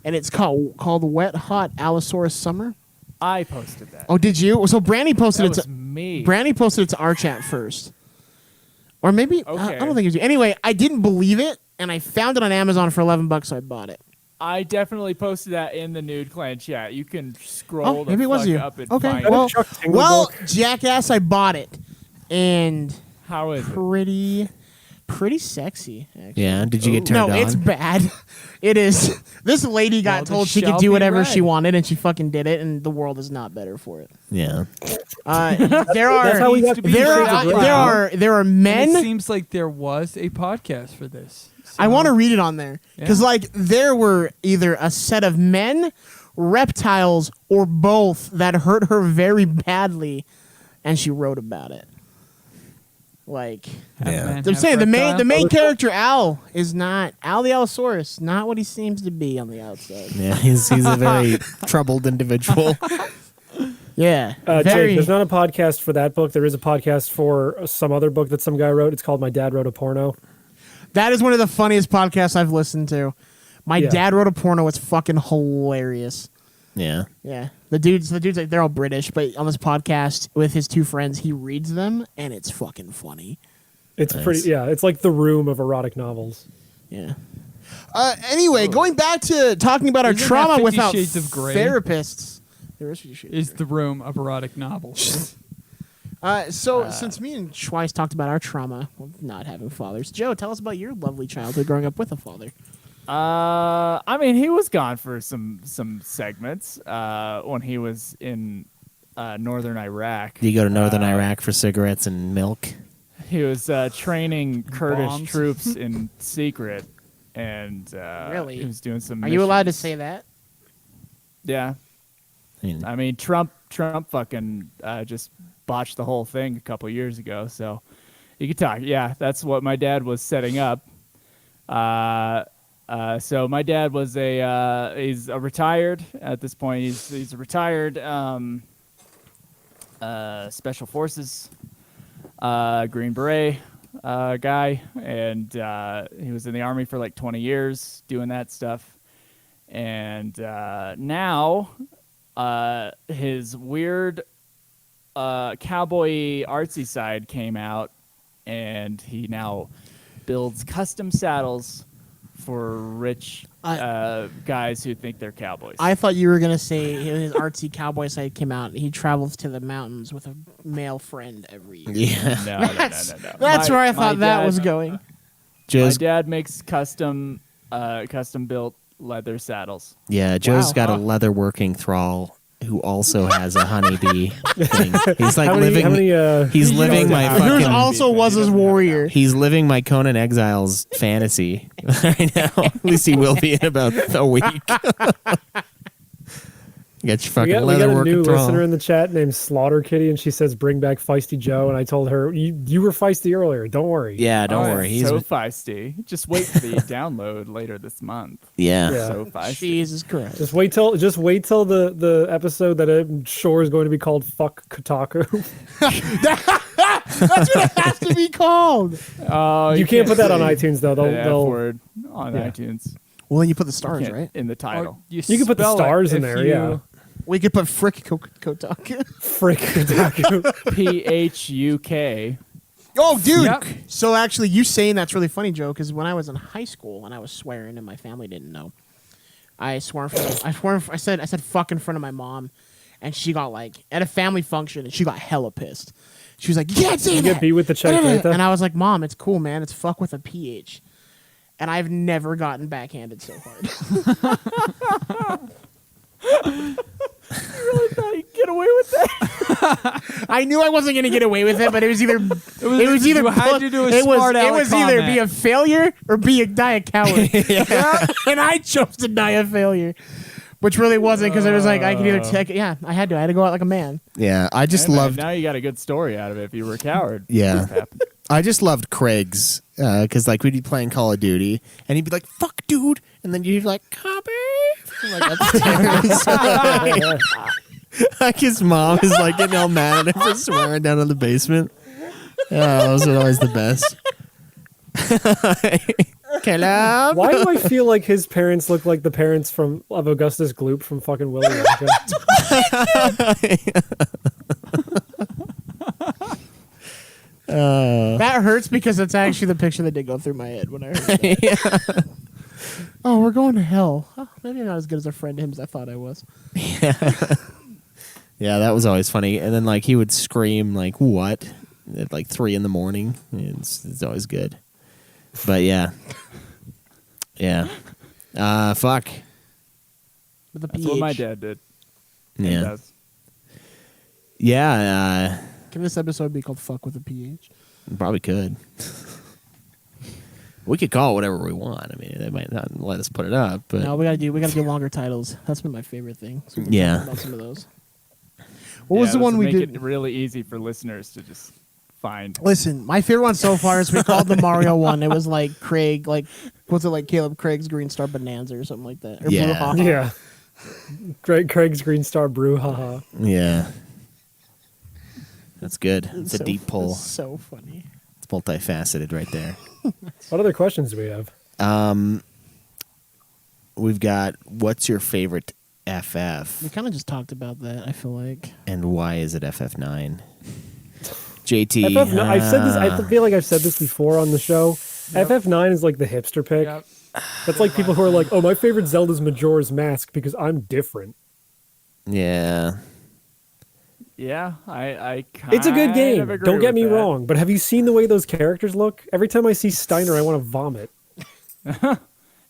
and it's called Wet Hot Allosaurus Summer. I posted that. Oh, did you? So Branny posted that it was to me. Branny posted it to our chat first, or maybe Okay. I don't think it was you. Anyway, I didn't believe it, and I found it on Amazon for $11, so I bought it. I definitely posted that in the Nude Clan chat. You can scroll Oh, the maybe it was fuck you. up and Okay, find well, it. Chuck Tingle well, book. jackass, I bought it, and How is it? pretty sexy. Actually. Yeah. Did you get No, turned on? it's bad. It is. This lady got Well, told this she could shall do be whatever she read. wanted, and she fucking did it, and the world is not better for it. Yeah. There are That's how we got to be there shades are of gray. there are and it men. seems like there was a podcast for this. I want to read it on there because Yeah. like there were either a set of men, reptiles, or both that hurt her very badly, and she wrote about it. Like Yeah. they're saying, the main character Al is not Al the Allosaurus, not what he seems to be on the outside. Yeah, he's a very troubled individual. Yeah, Jake, there's not a podcast for that book. There is a podcast for some other book that some guy wrote. It's called My Dad Wrote a Porno. That is one of the funniest podcasts I've listened to. My Yeah. Dad Wrote a Porno. It's fucking hilarious. Yeah. Yeah, the dudes like they're all British, but on this podcast with his two friends, he reads them, and it's fucking funny. It's pretty. Yeah, it's like the room of erotic novels. Yeah. Anyway, going back to talking about our Isn't that trauma 50 without Shades of Grey? therapists. There is 50 Shades. Is the room of erotic novels. Since me and Schweiss talked about our trauma with not having fathers, Joe, tell us about your lovely childhood growing up with a father. I mean, he was gone for some segments when he was in northern Iraq. Do you go to northern Iraq for cigarettes and milk? He was training Kurdish Bombs. troops in secret, and Really? he was doing some. Are you allowed to missions. say that? Yeah, I mean, Trump fucking just botched the whole thing a couple years ago, so you could talk. Yeah, that's what my dad was setting up. So my dad was he's a retired at this point. He's a retired special forces Green Beret guy, and he was in the Army for like 20 years doing that stuff. And now his weird cowboy artsy side came out, and he now builds custom saddles for rich guys who think they're cowboys. I thought you were gonna say his artsy cowboy side came out. He travels to the mountains with a male friend every year. Yeah. No. That's where I thought my that dad- was going. Joe's, My dad makes custom built leather saddles. yeah, Joe's Wow. got a leather working thrall who also has a honeybee thing. He's like How many? he's living my Yours Yours fucking also was his warrior. he's living my Conan Exiles fantasy right now. At least he will be in about a week. You got your We fucking got leather a working new thrall. listener in the chat named Slaughter Kitty, and she says, "Bring back Feisty Joe." And I told her, "You were feisty earlier. Don't worry." Yeah, don't Oh, worry. He's so feisty. Just wait for the download later this month. yeah. Yeah. So feisty. Jesus Christ. Just wait till the episode that I'm sure is going to be called "Fuck Kotaku." That's what it has to be called. Oh, You can't put that on say iTunes though. the F They'll word on Yeah. iTunes. Well, then you put the stars, Can't- right? in the title. you can put the spell it stars in if there. you- Yeah, We could put Frick Kotaku. frick Kotaku. PHUK. Oh, dude. Yep. So actually, you saying that's really funny, Joe, because when I was in high school and I was swearing and my family didn't know, I said fuck in front of my mom, and she got like at a family function and she got hella pissed. She was like, "You can't say You that." get beat with the check right there. And I was like, "Mom, it's cool, man. It's fuck with a PH." And I've never gotten backhanded so hard. Get away with that. I knew I wasn't going to get away with it, but it was either you had to do a smart it aleck was either comment. be a failure or die a coward. And I chose to die a failure, which really wasn't because it was like I could either take I had to go out like a man. Yeah, I just Hey, man, loved now you got a good story out of it if you were a coward. Yeah. What happened? I just loved Craig's because like we'd be playing Call of Duty and he'd be like, "Fuck, dude," and then you'd be like, "Copy." Like, upstairs. Like his mom is like getting all mad at him for swearing down in the basement. Oh, those are always the best. Caleb. Why do I feel like his parents look like the parents of Augustus Gloop from fucking Willy Wonka? That hurts because it's actually the picture that did go through my head when I heard that. Oh, we're going to hell. Oh, maybe I'm not as good as a friend to him as I thought I was. Yeah, that was always funny. And then like he would scream like "what" at like 3 a.m. It's always good. But yeah, fuck. With the That's PH. what my dad did. And Yeah, does. yeah. Can this episode be called "Fuck with a PH"? Probably could. We could call it whatever we want. I mean, they might not let us put it up, but No, we gotta do longer titles. That's been my favorite thing. So we can Yeah. talk about some of those. What was the this one would we make did? it really easy for listeners to just find. Listen, my favorite one so far is we called the Mario one. It was like Craig, like what's it like Caleb Craig's Green Star Bonanza or something like that. Or Yeah. Brouhaha. Yeah. Craig's Green Star Brew, haha. Yeah. That's good. It's a So- deep pull. it's so funny. It's multifaceted right there. What other questions do we have? We've got, what's your favorite FF? We kind of just talked about that. I feel like And why is it FF9? JT. I've said this. I feel like I've said this before on the show. FF9 is like the hipster pick. Yep. That's like people who are like, "Oh, my favorite Zelda's Majora's Mask because I'm different." Yeah. Yeah, I kind It's a good game. agree Don't get with me that. wrong, but have you seen the way those characters look? Every time I see Steiner, I want to vomit.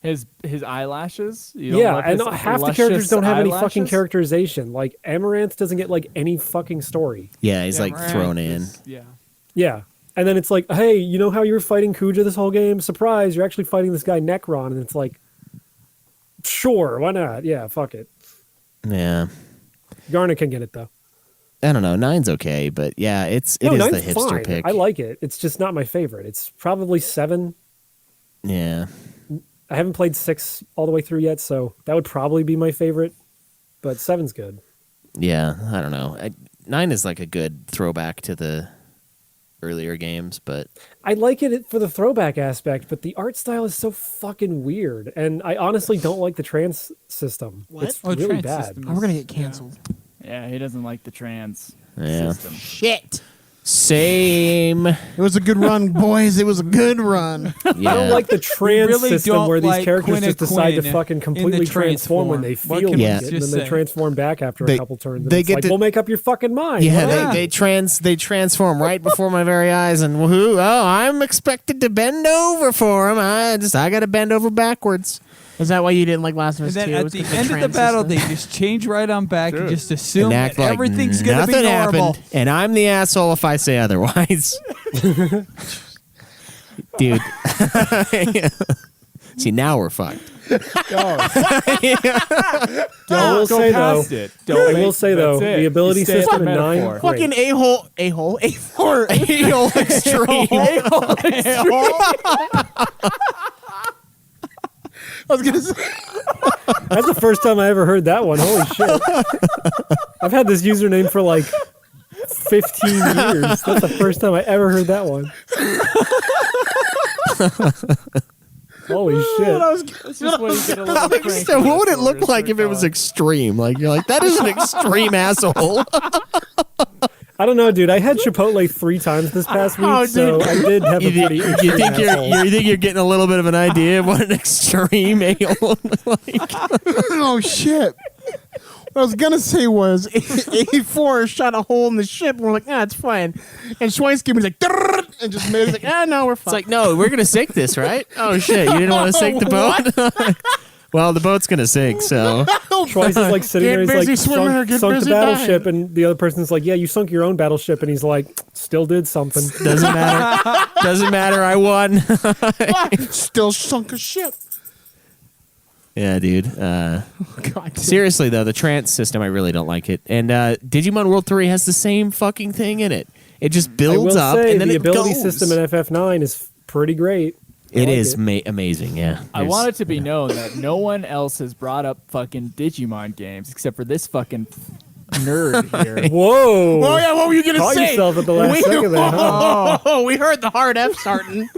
His eyelashes. You don't Yeah, love and his half the luscious characters don't have any fucking eyelashes? characterization. Like Amaranth doesn't get like any fucking story. Yeah, he's like Amaranth thrown in. Yeah. Yeah. And then it's like, hey, you know how you were fighting Kuja this whole game? Surprise, you're actually fighting this guy Necron. And it's like, sure, why not? Yeah, fuck it. Yeah. Garnet can get it, though. I don't know. 9's okay, but yeah, it is the nine's hipster fine. pick. I like it. It's just not my favorite. It's probably 7. Yeah. I haven't played 6 all the way through yet, so that would probably be my favorite. But 7's good. Yeah, I don't know. 9 is like a good throwback to the earlier games, but I like it for the throwback aspect, but the art style is so fucking weird. And I honestly don't like the trans system. What? It's Oh, really trans bad. system. oh, we're gonna get canceled. Yeah, he doesn't like the trans Yeah. system. Shit. same. It was a good run, boys. It was a good run. Yeah. I don't like the trans really system don't where these like characters Quinn just and decide to Quinn fucking in the completely transform when they transform. feel What like can it, we and just then they say? transform back after They- a couple turns. And they it's get like, to- we'll make up your fucking mind. Yeah, What? they transform right before my very eyes, and woohoo! Oh, I'm expected to bend over for him. I got to bend over backwards. Is that why you didn't like Last of And Us then 2? at It's the 'cause end of the trans battle, system? they just change right on back and just assume And act that like everything's going to be nothing normal. happened, and I'm the asshole if I say otherwise. Dude. See, now we're fucked. I will Go say past though, it. Don't I make- will say that's though, it. the ability You stay at system the in 9, metaphor. great. Fucking a-hole, A4. A-hole extreme. I was gonna say. That's the first time I ever heard that one. Holy shit. I've had this username for like 15 years. That's the first time I ever heard that one. Holy shit. This is what you get a little cranky So what would it for, look is like what if we it call was extreme? Like, you're like, that is an extreme asshole. I don't know, dude. I had Chipotle 3 times this past week, Oh, so dude. I did have a pretty you extreme think asshole. you think you're getting a little bit of an idea of what an extreme a-hole would look like? Oh, shit. What I was going to say was A4 shot a hole in the ship, and we're like, it's fine. And Schweinski was like, "Drrrr," and just made it like, no, we're It's fine. like, no, we're gonna sink this, right? Oh shit, you didn't want to sink the boat? Well, the boat's gonna sink, so Schweiss is like sitting Get there, he's busy like, swimming or get sunk the busy battleship, dying. and the other person's like, yeah, you sunk your own battleship, and he's like, still did something. doesn't matter. Doesn't matter. I won. Still sunk a ship. Yeah, dude. God damn. Seriously though, the trance system, I really don't like it. And Digimon World 3 has the same fucking thing in it. It just I builds will up say and then the it ability goes. system in FF9 is pretty great. I It like is it. amazing. Yeah. I want it to be known that no one else has brought up fucking Digimon games except for this fucking nerd here. Whoa! Oh, yeah, what were you going to Caught say? yourself at the last second there, huh? Oh, we heard the hard F starting.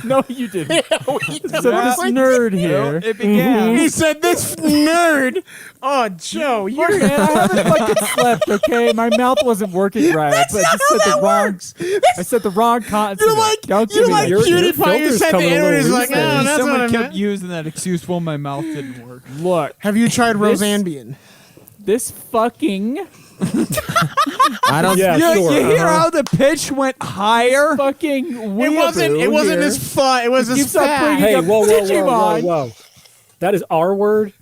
No, you didn't. So this nerd here. It began. He said, this nerd. Oh, Joe, you're... Man, I haven't fucking slept, okay? My mouth wasn't working right. I just said the wrong. I said the wrong consonant. You're like, Don't you're give me like that. Your PewDiePie. You filter's said the coming a N-word. little He's like, loose there. oh, that's what Someone I kept meant. using that excuse, well, my mouth didn't work. Look, Have you tried This- Rosambian? this fucking I don't. Yeah, You, sure. you hear uh-huh. how the pitch went higher? fucking It wasn't here. as fun. It was as keeps on fast. bringing Hey, up whoa, whoa, whoa, whoa, Digimon. whoa. That is our word.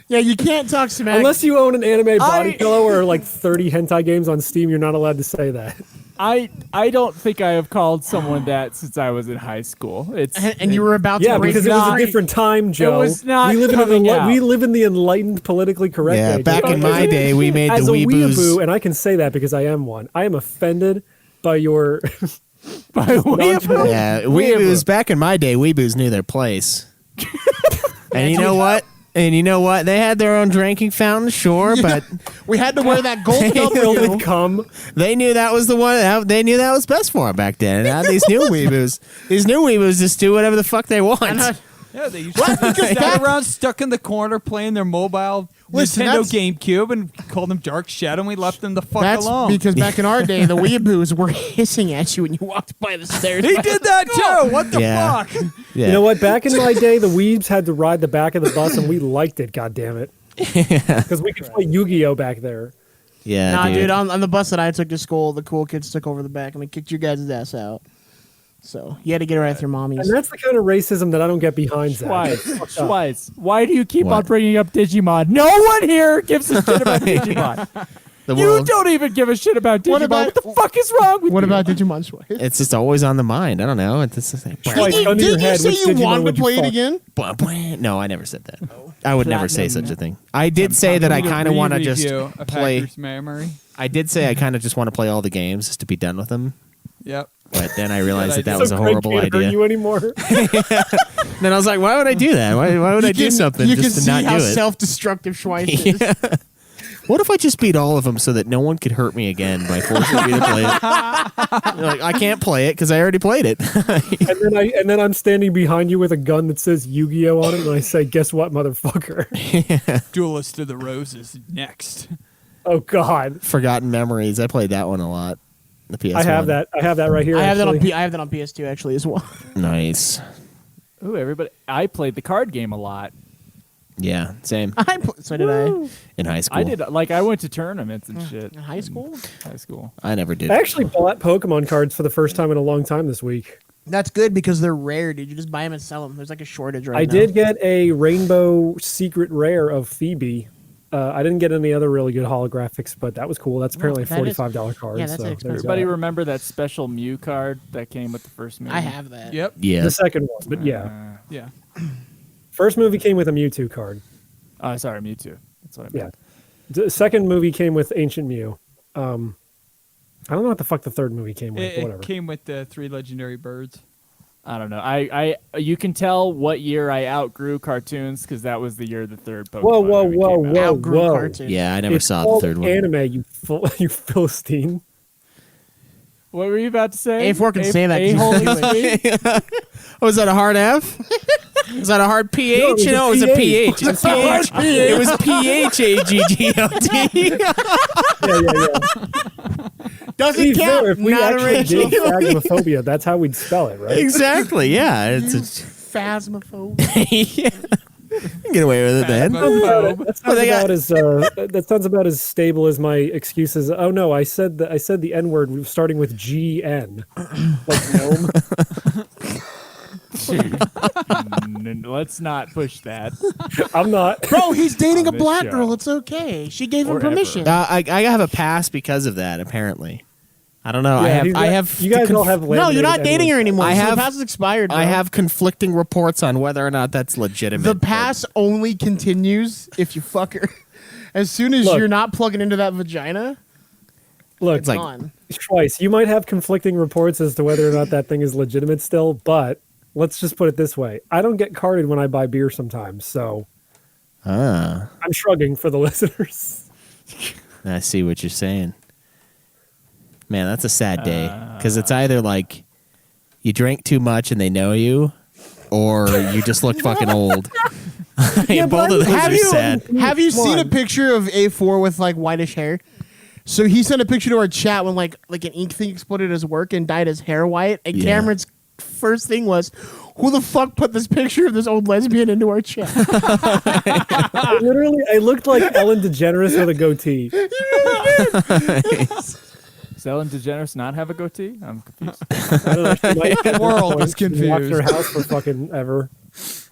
Yeah, you can't talk smack. Unless you own an anime body I- pillow or like 30 hentai games on Steam, you're not allowed to say that. I don't think I have called someone that since I was in high school. And you were about to Yeah, break because it was a different time, Joe. was not we live coming out. we live in the enlightened, politically correct Yeah, age. back in my day, we made As the a weeaboos. weeaboo, and I can say that because I am one. I am offended by your. by weeaboo. Yeah, weeaboos. Back in my day, weeaboos knew their place. And you know what? They had their own drinking fountain, sure, but We had to wear that gold Filled W. with cum. they knew that was the one. They knew that was best for them back then. And now these new weeaboos just do whatever the fuck they want. Yeah, they used to stand around stuck in the corner playing their mobile Listen, Nintendo that's- GameCube and called them Dark Shadow, and we left them the fuck That's alone. because back in our day, the weeaboos were hissing at you when you walked by the stairs. He did that too. What the Yeah. fuck? Yeah. You know what? Back in my day, the weebs had to ride the back of the bus, and we liked it. God damn it! Because we could play Yu-Gi-Oh back there. Yeah, Nah, dude, on the bus that I took to school, the cool kids took over the back and we kicked your guys' ass out. So you had to get right with your mommies. And that's the kind of racism that I don't get behind. Zach. Twice. Why do you keep What? on bringing up Digimon? No one here gives a shit about Digimon. The You world- don't even give a shit about Digimon. What, about- the fuck is wrong with you? What about Digimon Schweiss? It's just always on the mind. I don't know. It's just like, Like, under your Did you head, say which you Digimon wanted to would you play it fuck? again? no, I never said that. I would never say Platinum. such a thing. I did say that I kind of want to just Re-review of play. Hacker's Memory. I did say I kind of just want to play all the games just to be done with them. Yep. But then I realized that idea. that was So a Craig horrible can't hurt idea. you anymore. Then I was like, why would I do that? Why would I do something You just can to see not how do it? self-destructive Schweiss is. What if I just beat all of them so that no one could hurt me again by forcing me to play it? You're like, I can't play it because I already played it. and then I'm standing behind you with a gun that says Yu-Gi-Oh on it, and I say, "Guess what, motherfucker?" Duelist of the Roses next. Oh God, Forgotten Memories. I played that one a lot. The PS1. I have that. I have that right here. I have that on actually. I have that on PS2 actually as well. Nice. Ooh, everybody. I played the card game a lot. Yeah, same. So did I. In high school. I did. Like, I went to tournaments and shit. In high school? High school. I never did. I actually bought Pokemon cards for the first time in a long time this week. That's good because they're rare, dude. You just buy them and sell them. There's like a shortage right I now. did get a Rainbow Secret Rare of Phoebe. I didn't get any other really good holographics, but that was cool. That's apparently a that is- $45 card. yeah, that's so an there's expensive. Everybody that. remember that special Mew card that came with the first movie? I have that. Yep. Yeah. The second one, but yeah. Yeah. First movie came with a Mewtwo card. Oh, sorry, Mewtwo. That's what I Yeah. meant. The second movie came with Ancient Mew. I don't know what the fuck the third movie came with. It Whatever. came with the 3 legendary birds. I don't know. I you can tell what year I outgrew cartoons because that was the year the third Pokemon Whoa, movie whoa, came out. whoa, Outgrew whoa. cartoons. Yeah, I never It's saw the called third one. anime, you Philistine. What were you about to say? A4 can say that 'cause A-hole he's this week? Oh, was that a hard F? Was that a hard PH? No, it was a PH. It was a PH. It was PHAGGOT. Yeah. Doesn't Be fair, count. if we Not actually original. did Phasmophobia, that's how we'd spell it, right? Exactly. Yeah, it's Phasmophobia. yeah. Get away with it then. That sounds, they got- that sounds about as stable as my excuses. Oh no, I said the N word starting with GN, like gnome. Let's not push that. I'm not. Bro, he's dating a On this black show. girl. It's okay. She gave him Or ever. permission. I have a pass because of that. Apparently, I don't know. Yeah, I have. You guys all have. No, you're not laminated dating her N-words. anymore. I so have- the pass is expired. I bro. have conflicting reports on whether or not that's legitimate. The pass only continues if you fuck her. As soon as Look. you're not plugging into that vagina, Look, It's like- gone. twice. You might have conflicting reports as to whether or not that thing is legitimate still, but let's just put it this way: I don't get carded when I buy beer sometimes, so Ah, I'm shrugging for the listeners. I see what you're saying. Man, that's a sad day because it's either like you drank too much and they know you, or you just look fucking old. Yeah, Both of those Have are you sad. have you seen a One. picture of A4 with like whitish hair? So he sent a picture to our chat when like an ink thing exploded at his work and dyed his hair white. And Yeah. Cameron's first thing was, "Who the fuck put this picture of this old lesbian into our chat?" Literally, I looked like Ellen DeGeneres with a goatee. Does Ellen DeGeneres not have a goatee? I'm confused. I don't know. She might have World is She's been locked in her confused. house for fucking ever.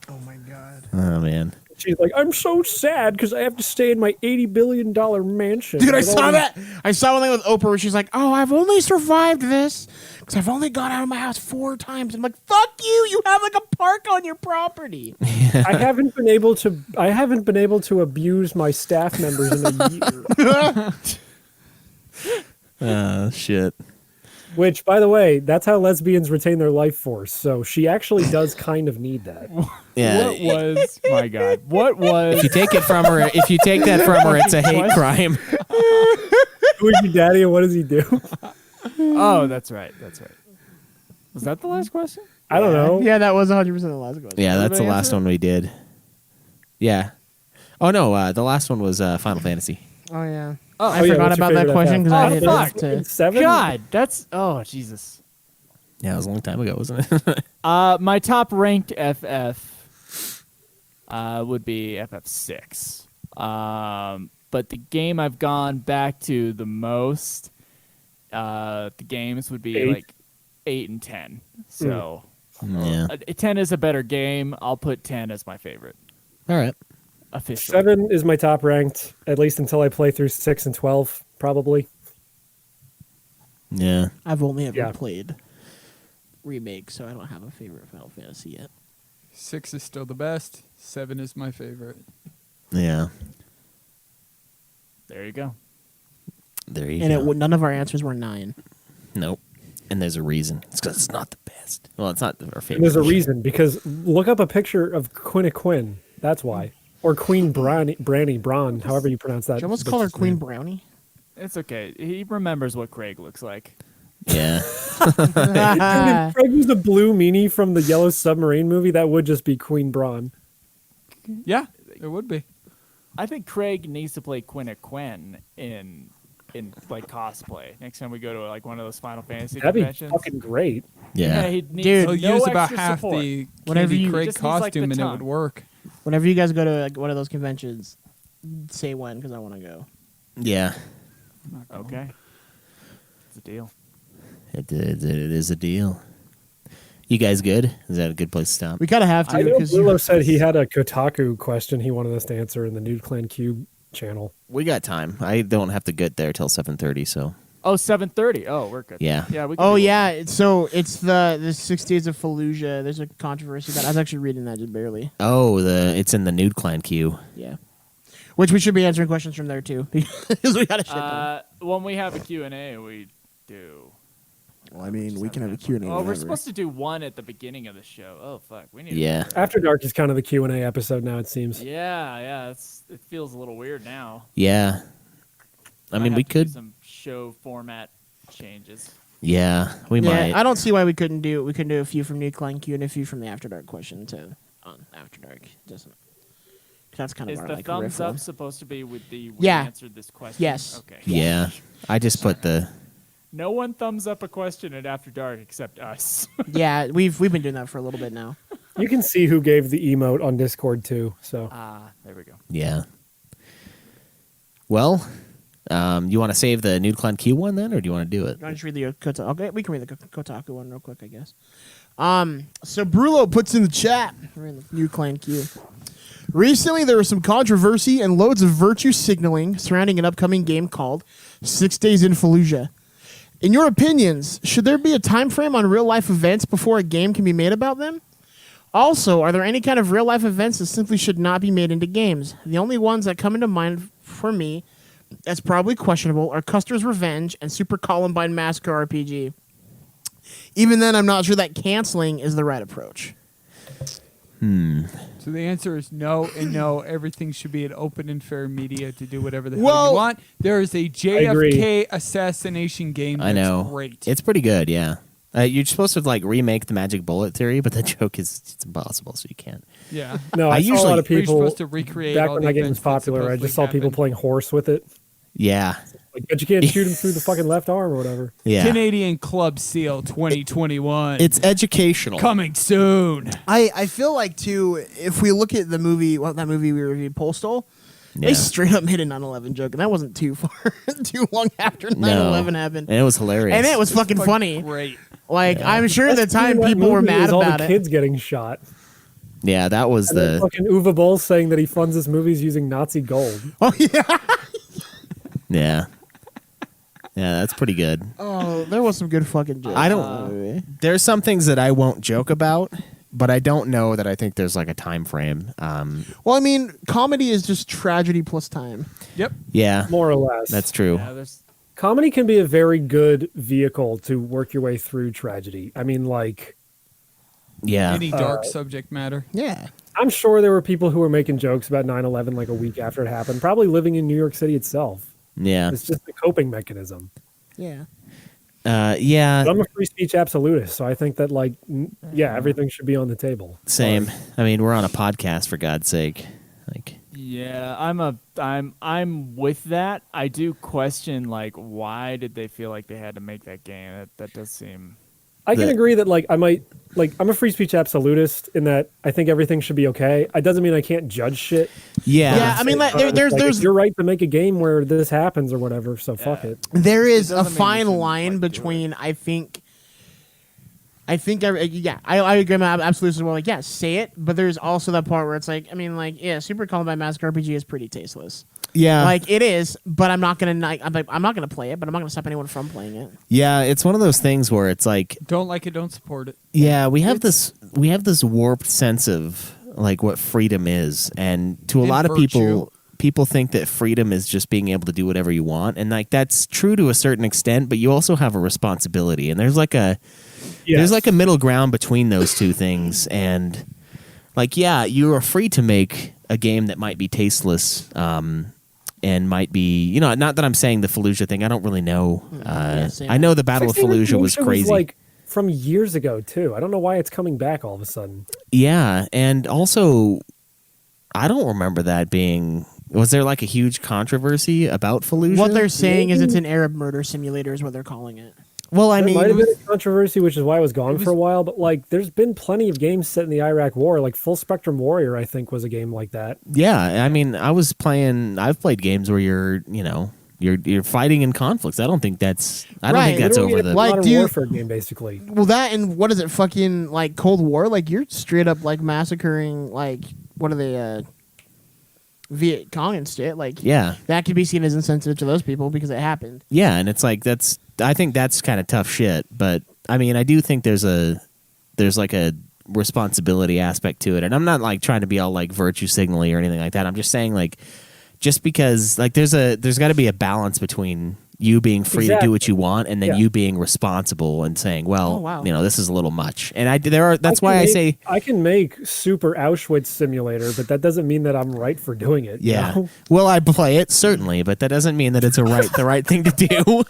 Oh my god. Oh man. She's like, I'm so sad because I have to stay in my $80 billion mansion. Dude, I with all saw these- that. I saw one thing with Oprah where she's like, "Oh, I've only survived this because I've only gone out of my house 4 times." I'm like, "Fuck you! You have like a park on your property." I haven't been able to abuse my staff members in a year. Shit. Which, by the way, that's how lesbians retain their life force. So she actually does kind of need that. Yeah. What was my God? What was If you take it from her, if you take that from her, it's a hate crime. Who is your daddy and what does he do? Oh, that's right. That's right. Was that the last question? I don't know. Yeah, that was 100% the last question. Yeah, that's the Everybody last answer? one we did. Yeah. Oh no, the last one was Final Fantasy. Oh yeah. yeah, I forgot what's your about that favorite question FF? because I Oh, didn't fuck. to. 7? God, that's Jesus. Yeah, it was a long time ago, wasn't it? My top ranked FF would be FF6. But the game I've gone back to the most, the games would be 8. like 8 and 10. So Yeah. 10 is a better game. I'll put 10 as my favorite All right. officially. 7 is my top ranked, at least until I play through 6 and 12, probably. Yeah. I've only ever Yeah. played remakes, so I don't have a favorite Final Fantasy yet. 6 is still the best. 7 is my favorite. Yeah. There you go. There you And go. none of our answers were 9. Nope. And there's a reason. It's because it's not the best. Well, it's not our favorite. And there's a reason, because look up a picture of Quinn. That's why. Or Queen Branny Braun, however you pronounce that. Did you almost call her bitch's Queen name. Brownie? It's okay. He remembers what Craig looks like. Yeah. Dude, if Craig was the blue meanie from the Yellow Submarine movie, that would just be Queen Braun. Yeah, it would be. I think Craig needs to play Quinn in like cosplay next time we go to like one of those Final Fantasy That'd be conventions. fucking great. Yeah. he needs Dude, He'll no use about extra half support. the Whatever Candy you- Craig just needs, like, costume the and it tongue. would work. Whenever you guys go to like one of those conventions, say when because I want to go. Yeah. Okay, it's a deal. It is a deal. You guys good? Is that a good place to stop? We kind of have to I know because Blulo said he had a Kotaku question he wanted us to answer in the Nude Clan Cube channel. We got time. I don't have to get there till 7:30, so Oh, 7:30. Oh, we're good. Yeah. Yeah. We can Oh do yeah, it's the 6 Days of Fallujah. There's a controversy about. I was actually reading that just barely. it's in the Nude Clan queue. Yeah, which we should be answering questions from there too because we got a shit ton. When we have a Q&A, we do. Well, I mean, we can have a Q&A. Oh, we're whenever. supposed to do one at the beginning of the show. Oh fuck, we need. Yeah. After Dark is kind of the Q&A episode now, it seems. Yeah. It feels a little weird now. Yeah. I Might mean, have we to do could. some show format changes. Yeah, we Yeah, might. I don't see why we couldn't do. We can do a few from Nude Clan Q and a few from the After Dark question to on After Dark. Doesn't. That's kind of Is our the like thumbs riff up one. supposed to be with the we Yeah. answered this question? Yes. Okay. Yeah. I just put the. No one thumbs up a question at After Dark except us. Yeah, we've been doing that for a little bit now. You can see who gave the emote on Discord too. So There we go. Yeah. Well, you want to save the Nude Clan Q one then, or do you want to do it? You want to just read the Kotaku? Okay, we can read the Kotaku one real quick, I guess. So Brulo puts in the chat. We're in the Nude Clan Q. Recently, there was some controversy and loads of virtue signaling surrounding an upcoming game called 6 Days in Fallujah. In your opinions, should there be a time frame on real-life events before a game can be made about them? Also, are there any kind of real-life events that simply should not be made into games? The only ones that come into mind for me that's probably questionable are Custer's Revenge and Super Columbine Massacre RPG. Even then, I'm not sure that canceling is the right approach. So the answer is no and no. Everything should be an open and fair media to do whatever the hell Well- you want. There is a JFK agree. assassination game that's I know. great. It's pretty good, yeah. You're supposed to like remake the Magic Bullet theory, but the joke is it's impossible, so you can't. yeah. no, I saw a usually- lot of We're people supposed to recreate back all when the that game was events that popular. I just saw supposedly people happened. playing horse with it. Yeah. Like, but you can't shoot him through the fucking left arm or whatever. Yeah. Canadian Club Seal 2021. It's educational. coming soon. I feel like, too, if we look at the movie, that movie we reviewed, Postal, Yeah. they straight up made a 9/11 joke, and that wasn't too far, too long after 9/11 happened. And it was hilarious. And it was fucking funny. Great. Like, I'm sure at the Best scene time in that people were movie mad is all about the it. kids getting shot. Yeah, that was And then the fucking Uwe Boll saying that he funds his movies using Nazi gold. Oh yeah. yeah. Yeah, that's pretty good. Oh, there was some good fucking jokes. I in don't. that movie. There's some things that I won't joke about, but I don't know that I think there's like a time frame. Well, I mean, comedy is just tragedy plus time. Yep. Yeah, More or less. that's true. Yeah, there's Comedy can be a very good vehicle to work your way through tragedy. I mean, like, Yeah, Any dark subject matter. Yeah. I'm sure there were people who were making jokes about 9/11 like a week after it happened, probably living in New York City itself. yeah, It's just a coping mechanism. Yeah. yeah. But I'm a free speech absolutist, so I think that, like, yeah, everything should be on the table. Same. I mean, we're on a podcast for God's sake. Like, Yeah, I'm with that. I do question like why did they feel like they had to make that game? That does seem I can The- agree that, like, I'm a free speech absolutist in that I think everything should be okay. It doesn't mean I can't judge shit. yeah, Yeah, I mean, like, But there's it's you're right to make a game where this happens or whatever, so fuck it. There is a doesn't mean you fine shouldn't, line like, do between I think I agree with absolutely as well. Like, yeah, say it, but there's also that part where it's like, I mean, like, yeah, Super Columbine Massacre RPG is pretty tasteless. yeah. Like, it is, but I'm not gonna I'm not gonna play it, but I'm not gonna stop anyone from playing it. Yeah, it's one of those things where it's like, Don't like it, don't support it. yeah, we have this warped sense of like what freedom is, and to a And lot of virtue. people think that freedom is just being able to do whatever you want, and like that's true to a certain extent, but you also have a responsibility, and there's like a middle ground between those two things, and like, yeah, you are free to make a game that might be tasteless, and might be, you know, not that I'm saying the Fallujah thing. I don't really know. same. I know the Battle of Fallujah was crazy. like from years ago too. I don't know why it's coming back all of a sudden. Yeah, and also, I don't remember that being. Was there like a huge controversy about Fallujah? What they're saying is it's an Arab murder simulator, is what they're calling it. well, I There mean, might have been a controversy, which is why it was gone for a while. But like, there's been plenty of games set in the Iraq War. Like Full Spectrum Warrior, I think, was a game like that. yeah, I mean, I've played games where you're fighting in conflicts. I don't think that's Right, over Literally, the. it's a Like, modern do you- warfare game, basically. Well, that and what is it? Fucking like Cold War? Like, you're straight up like massacring like what are they? Viet Cong and shit. Like, Yeah, that could be seen as insensitive to those people because it happened. yeah, and it's like I think that's kind of tough shit. But I mean, I do think there's like a responsibility aspect to it, and I'm not like trying to be all like virtue signally or anything like that. I'm just saying, like, just because like there's got to be a balance between you being free to do what you want and then Yeah. you being responsible and saying, well, Oh, wow. you know, this is a little much. And that's why I say, I can make Super Auschwitz Simulator, but that doesn't mean that I'm right for doing it. you yeah, know? well, I play it certainly, but that doesn't mean that it's the right thing to do.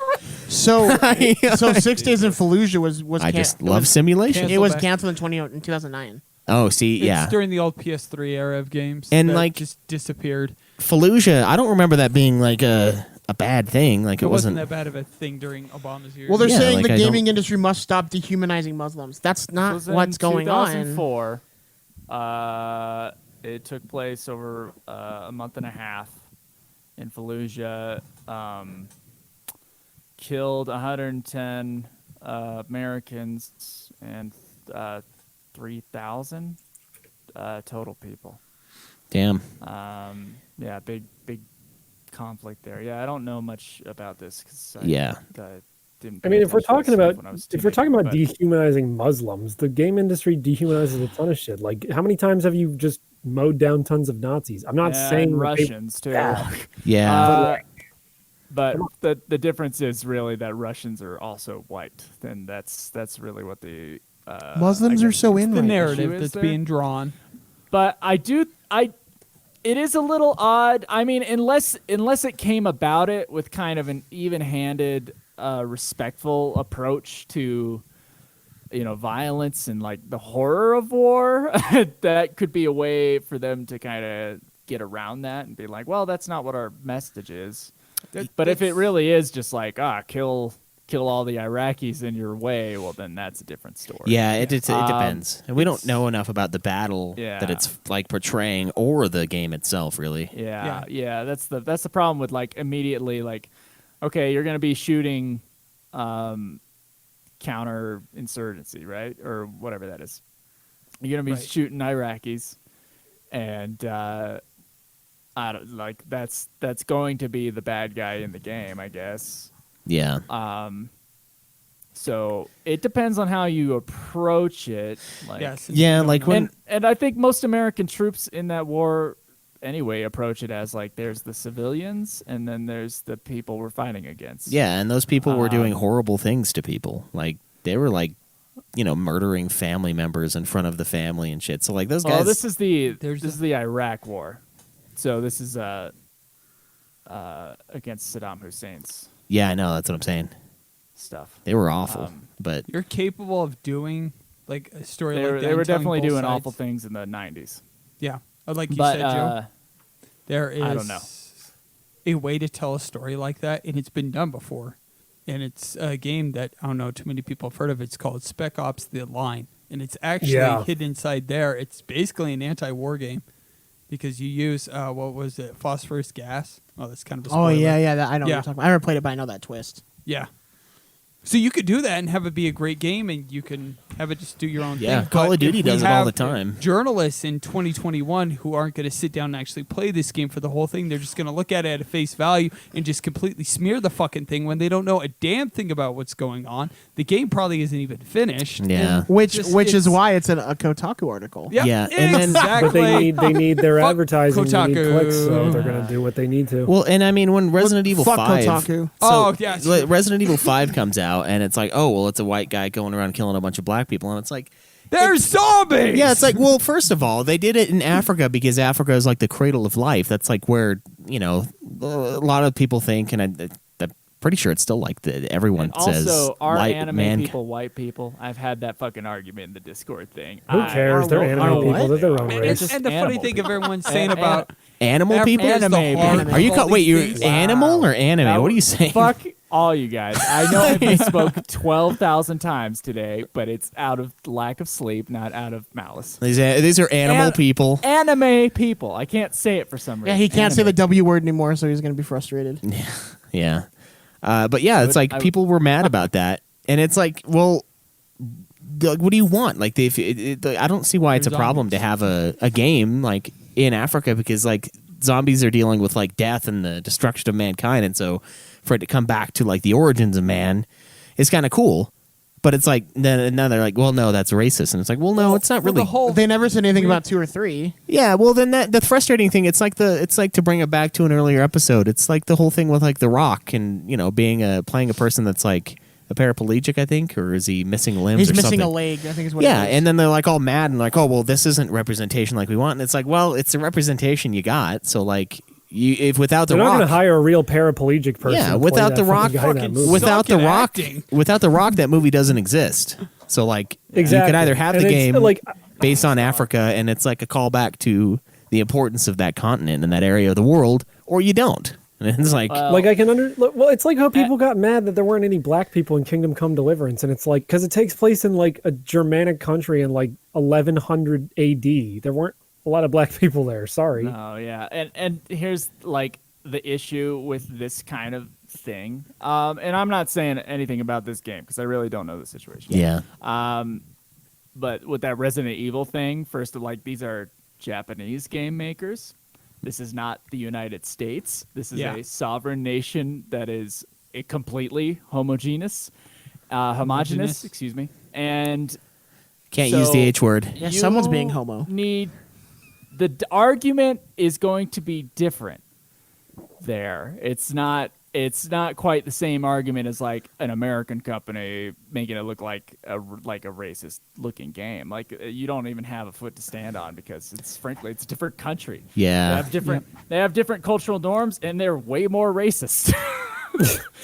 So, 6 Days in Fallujah was I can- just it love was- simulation. It was back. canceled in 2009. Oh, see, It's yeah. during the old PS3 era of games. And, that like- just disappeared. Fallujah, I don't remember that being like a bad thing. Like It it wasn't wasn't. that bad of a thing during Obama's years. Well, they're Yeah, saying like, the I gaming don't- industry must stop dehumanizing Muslims. That's This not was in what's going on. 2004. It took place over a month and a half in Fallujah. Killed 110 Americans and 3,000 total people. Damn. Yeah, big conflict there. Yeah, I don't know much about this because Yeah. didn't. I pay mean, if we're attention to talking this about when I was if we're teenager, talking about but- dehumanizing Muslims, the game industry dehumanizes a ton of shit. Like, how many times have you just mowed down tons of Nazis? I'm not Yeah, saying and that they- Russians too. Yeah. Yeah. But the difference is really that Russians are also white. Then that's really what the Muslims I are guess so the in the right now. narrative issue is that's there. being drawn. But it is a little odd. I mean, unless it came about it with kind of an even-handed, respectful approach to, violence and like the horror of war, that could be a way for them to kind of get around that and be like, well, that's not what our message is. But if it really is just like, kill all the Iraqis in your way, well, then that's a different story. Yeah, it depends. And we don't know enough about the battle Yeah. that it's like portraying or the game itself, really. Yeah. That's the problem with like immediately like, okay, you're gonna be shooting, counterinsurgency, right, or whatever that is. You're gonna be Right. shooting Iraqis, and I don't like that's going to be the bad guy in the game, I guess. Yeah. So it depends on how you approach it. Like, Yeah, since Yeah, you don't like know- when- and I think most American troops in that war anyway approach it as like there's the civilians and then there's the people we're fighting against. Yeah, and those people were doing horrible things to people. Like they were like, murdering family members in front of the family and shit. So like those guys. Oh, this is the There's this is the Iraq War. So this is against Saddam Hussein's Yeah, I know. That's what I'm saying. stuff. They were awful, but You're capable of doing like a story They like were, that. they were and telling definitely both doing sides. awful things in the 90s. Yeah, like you But said, Joe. There is I don't know. a way to tell a story like that, and it's been done before. And it's a game that I don't know too many people have heard of. It's called Spec Ops: The Line, and it's actually Yeah. hidden inside there. It's basically an anti-war game because you use what was it, phosphorus gas? Oh, that's kind of a Oh spoiler. yeah, that I know what Yeah. you're talking about. I never played it, but I know that twist. Yeah. So you could do that and have it be a great game, and you can have it just do your own Yeah, thing. Call But of Duty if we does it all have the time. Journalists in 2021 who aren't going to sit down and actually play this game for the whole thing, they're just going to look at it at face value and just completely smear the fucking thing when they don't know a damn thing about what's going on. The game probably isn't even finished. Yeah. and Which just- is it's- why it's a Kotaku article. Yeah, Yeah, and then- exactly. But they need their Fuck advertising. They need Kotaku. clicks, so they're gonna do what they need to. well, and I mean when Resident Evil fuck 5 Kotaku. Oh, yeah, like, Resident Evil 5 comes out and it's like, oh, well, it's a white guy going around killing a bunch of black people, and it's like, There's zombies. yeah, it's like, well, first of all, they did it in Africa because Africa is like the cradle of life. That's like where, a lot of people think, and I'm pretty sure it's still like that. Everyone And says also, are white anime man. people white people? I've had that fucking argument in the Discord thing. Who cares? They're anime people. They're their own And, race. just and the funny animal thing of people. everyone's saying about Animal Africa people? is the Anime heart people. of Are you all wait, these you're things. animal or anime? What are you saying? Fuck all you guys. I know I misspoke 12,000 times today, but it's out of lack of sleep, not out of malice. These are animal An- people. Anime people. I can't say it for some reason. Yeah, he can't say the Anime. W word anymore, so he's gonna be frustrated. Yeah. But yeah, it's But like people were mad about that. And it's like, well, what do you want? Like, I don't see why it's a They're problem to have a game like in Africa because like zombies are dealing with like death and the destruction of mankind. And so for it to come back to like the origins of man is kind of cool. But it's like, now they're like, well, no, that's racist. And it's like, well, no, it's not Well, really. the whole They never said anything about 2 or 3. Yeah, well, then the frustrating thing, it's like to bring it back to an earlier episode. It's like the whole thing with like The Rock and being playing a person that's like a paraplegic, I think, or is he missing limbs? He's or missing something? a leg, I think is what Yeah, it is. and then they're like all mad and like, oh, well, this isn't representation like we want. And it's like, well, it's the representation you got. So like, if without The They're not Rock, going to hire a real paraplegic person. yeah, to play without that The Rock, fucking guy in that movie. without The Suck at Rock, acting. without The Rock, that movie doesn't exist. So like, you Exactly. could either have And the it's, game like, based on Africa, and it's like a callback to the importance of that continent and that area of the world, or you don't. And it's like, Like I can well, it's like how people got mad that there weren't any black people in Kingdom Come Deliverance, and it's like because it takes place in like a Germanic country in like 1100 A.D. There weren't a lot of black people there. Sorry. Oh yeah, and here's like the issue with this kind of thing. And I'm not saying anything about this game because I really don't know the situation. yeah, But with that Resident Evil thing, first of like these are Japanese game makers. This is not the United States. This is Yeah. a sovereign nation that is completely homogeneous, Homogeneous. excuse me, and can't so use the H word. Yeah, someone's you being homo. Need argument is going to be different there. It's not quite the same argument as like an American company making it look like a racist looking game. Like you don't even have a foot to stand on because it's frankly it's a different country. Yeah. They have different cultural norms and they're way more racist.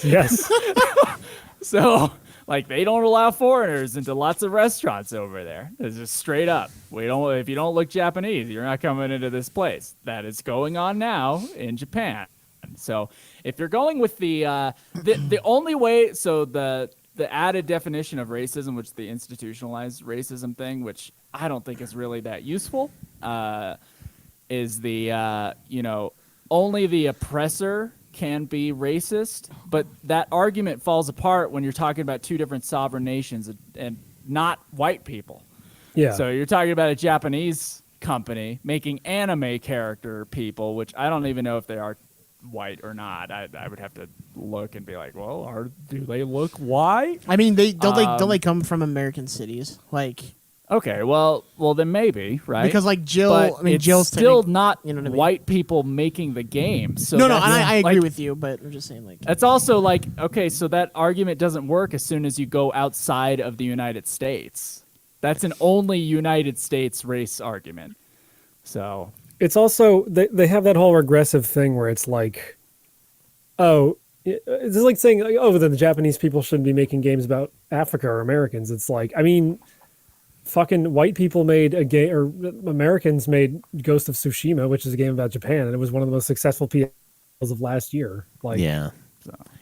Yes. So, like, they don't allow foreigners into lots of restaurants over there. It's just straight up. If you don't look Japanese, you're not coming into this place. That is going on now in Japan. So, if you're going with the only way, so the added definition of racism, which is the institutionalized racism thing, which I don't think is really that useful, is the only the oppressor can be racist, but that argument falls apart when you're talking about two different sovereign nations and not white people. Yeah. So you're talking about a Japanese company making anime character people, which I don't even know if they are white or not. I would have to look and be like, well, do they look white? I mean, don't they come from American cities? Like, Okay, well then maybe, right? because like Jill, But I mean, it's Jill's still technic- not you know what I mean? white people making the game. So No, and that's- I agree like, with you, but I'm just saying, like, That's also like, okay, so that argument doesn't work as soon as you go outside of the United States. That's an only United States race argument. So It's also they have that whole regressive thing where it's like, oh, it's like saying, like, oh, then the Japanese people shouldn't be making games about Africa or Americans. It's like, I mean, fucking white people made a game, or Americans made Ghost of Tsushima, which is a game about Japan, and it was one of the most successful PSs of last year. Like, Yeah.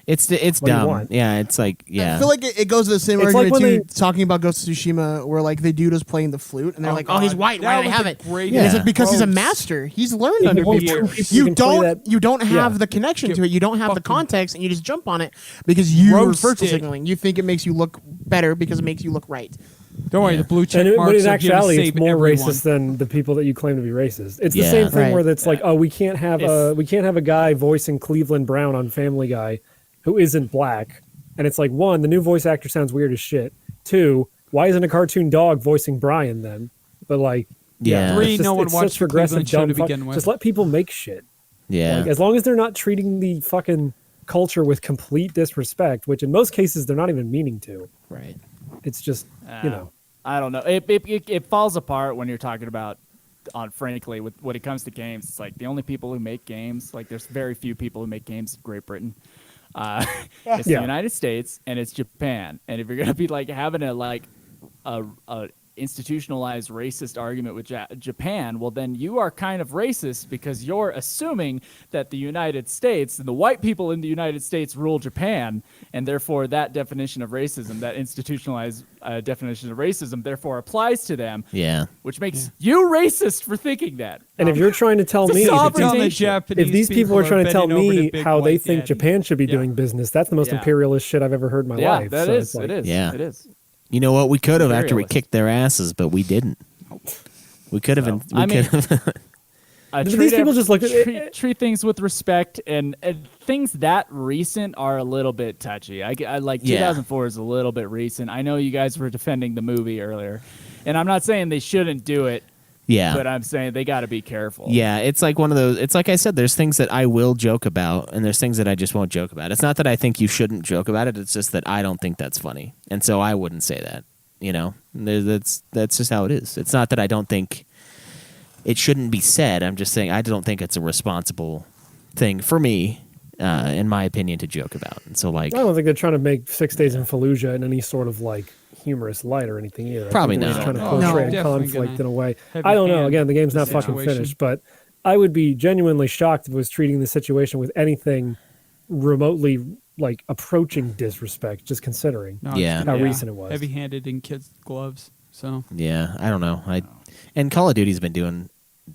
It's What do you dumb. want? Yeah, it's like, yeah. I feel like it goes to the same It's like argument when too, talking about Ghost of Tsushima, where like the dude is playing the flute, and they're like, "Oh, he's God. white. Why That do they was have a it?" great And it's Yeah. like because he's a approach. master. He's learned Yeah, under but people. people You can play that- you don't have Yeah. the connection Get to it. You don't have the fucking context, and you just jump on it because you're virtual roasted. signaling. You think it makes you look better because it makes you look right. Don't worry, the blue check And marks but in are here to actuality, save it's more everyone. racist than the people that you claim to be racist. It's the Yeah. same thing Right. where it's like, oh, we can't have a guy voicing Cleveland Brown on Family Guy who isn't black. And it's like, one, the new voice actor sounds weird as shit. Two, why isn't a cartoon dog voicing Brian then? But like, Yeah. Three, it's just- no one it's watched such the regressive Cleveland show dumb to fuck- begin with. Just let people make shit. Yeah. Like, as long as they're not treating the fucking culture with complete disrespect, which in most cases they're not even meaning to. Right. It's just, you know. I don't know. It falls apart when you're talking about, frankly, when it comes to games. It's like the only people who make games, like there's very few people who make games in Great Britain. It's the Yeah. United States and it's Japan. And if you're gonna be like having a institutionalized racist argument with Japan, well, then you are kind of racist because you're assuming that the United States and the white people in the United States rule Japan, and therefore that definition of racism, that institutionalized definition of racism, therefore applies to them, Yeah. which makes you racist for thinking that. And if you're trying to tell It's a me, sovereign Tell the nation. Japanese if these people are trying to tell bending over me big how they white think daddy. Japan should be Yeah. doing business, that's the most Yeah. imperialist shit I've ever heard in my Yeah, life. that So is. it's like, It is. Yeah. It is. You know what? We could have after we Imperialist. kicked their asses, but we didn't. We could have. I mean- These people just looked at treat things with respect, and things that recent are a little bit touchy. I like Yeah. 2004 is a little bit recent. I know you guys were defending the movie earlier, and I'm not saying they shouldn't do it, Yeah. but I'm saying they got to be careful. Yeah, it's like one of those. It's like I said, there's things that I will joke about, and there's things that I just won't joke about. It's not that I think you shouldn't joke about it. It's just that I don't think that's funny, and so I wouldn't say that. You know, that's just how it is. It's not that I don't think it shouldn't be said. I'm just saying I don't think it's a responsible thing for me, in my opinion, to joke about. And so, like, I don't think they're trying to make 6 Days in Fallujah in any sort of like humorous light or anything either. I Probably think they're not. just trying to No. portray No. a conflict Definitely in a way. heavy I don't know. hand Again, the game's not fucking situation. finished, but I would be genuinely shocked if it was treating the situation with anything remotely like approaching disrespect, just considering No, Yeah. it's how gonna be recent it was. Heavy-handed in kids' gloves. So yeah, I don't know. And Call of Duty's been doing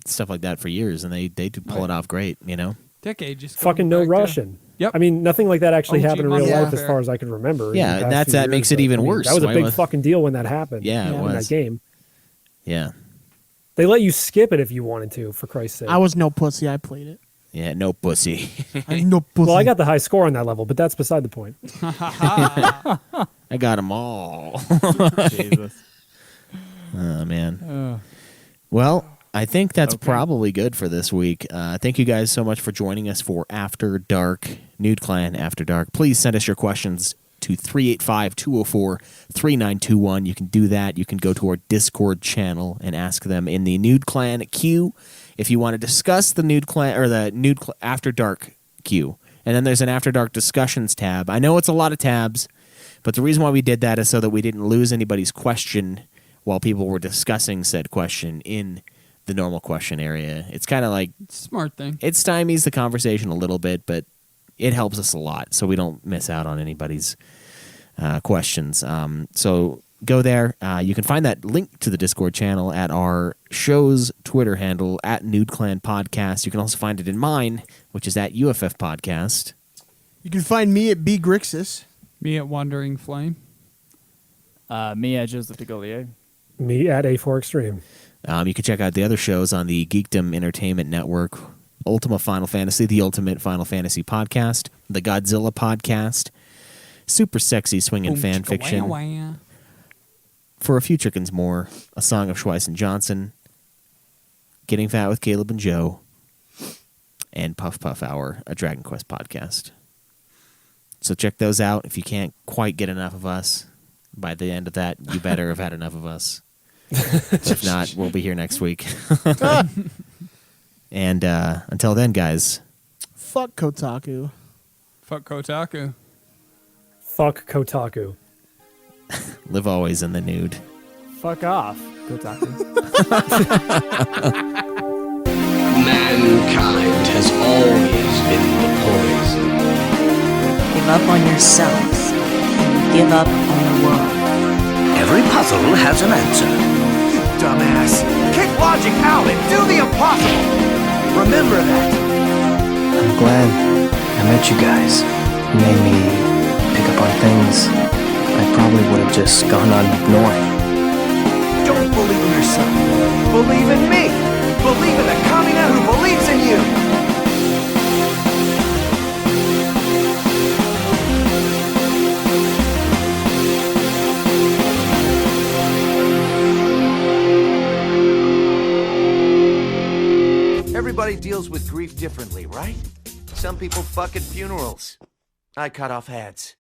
stuff like that for years, and they do pull it off great. You know. decade just Fucking going no back to- Russian. Yep. I mean, nothing like that actually OG happened in real Modern life as Warfare. far as I can remember. in Yeah, the past that's- few that makes years, it but, even I mean, worse. That was a Why big was- fucking deal when that happened. Yeah, it in was. that game. Yeah. They let you skip it if you wanted to, for Christ's sake. I was no pussy. I played it. Yeah. No pussy. No pussy. Well, I got the high score on that level, but that's beside the point. I got them all. Jesus. Oh man. Well, I think that's probably good for this week. Thank you guys so much for joining us for After Dark, Nude Clan After Dark. Please send us your questions to 385-204-3921. You can do that. You can go to our Discord channel and ask them in the Nude Clan queue if you want to discuss the Nude Clan or the After Dark queue. And then there's an After Dark discussions tab. I know it's a lot of tabs, but the reason why we did that is so that we didn't lose anybody's question while people were discussing said question in the normal question area. It's kind of like Smart thing. it stymies the conversation a little bit, but it helps us a lot so we don't miss out on anybody's questions. So go there. You can find that link to the Discord channel at our show's Twitter handle at Nude Clan Podcast. You can also find it in mine, which is at UFF Podcast. You can find me at B Grixis. Me at Wandering Flame. Me at Joseph de Gaulier. Me at A4 Extreme. You can check out the other shows on the Geekdom Entertainment Network: Ultima Final Fantasy, the Ultimate Final Fantasy Podcast, the Godzilla Podcast, Super Sexy Swingin' Fan Fiction, For a Few Chickens More, A Song of Schweiss and Johnson, Getting Fat with Caleb and Joe, and Puff Puff Hour, a Dragon Quest podcast. So check those out. If you can't quite get enough of us, by the end of that, you better have had enough of us. If not, we'll be here next week. And until then, guys. Fuck Kotaku. Fuck Kotaku. Fuck Kotaku. Live always in the nude. Fuck off, Kotaku. Mankind has always been the poison. Give up on yourselves. Give up on the world. Every puzzle has an answer. You dumbass. Kick logic out and do the impossible. Remember that. I'm glad I met you guys. You made me pick up on things I probably would have just gone on ignoring. Don't believe in yourself. Believe in me. Believe in the Kamina who believes in you. Everybody deals with grief differently, right? Some people fuck at funerals. I cut off heads.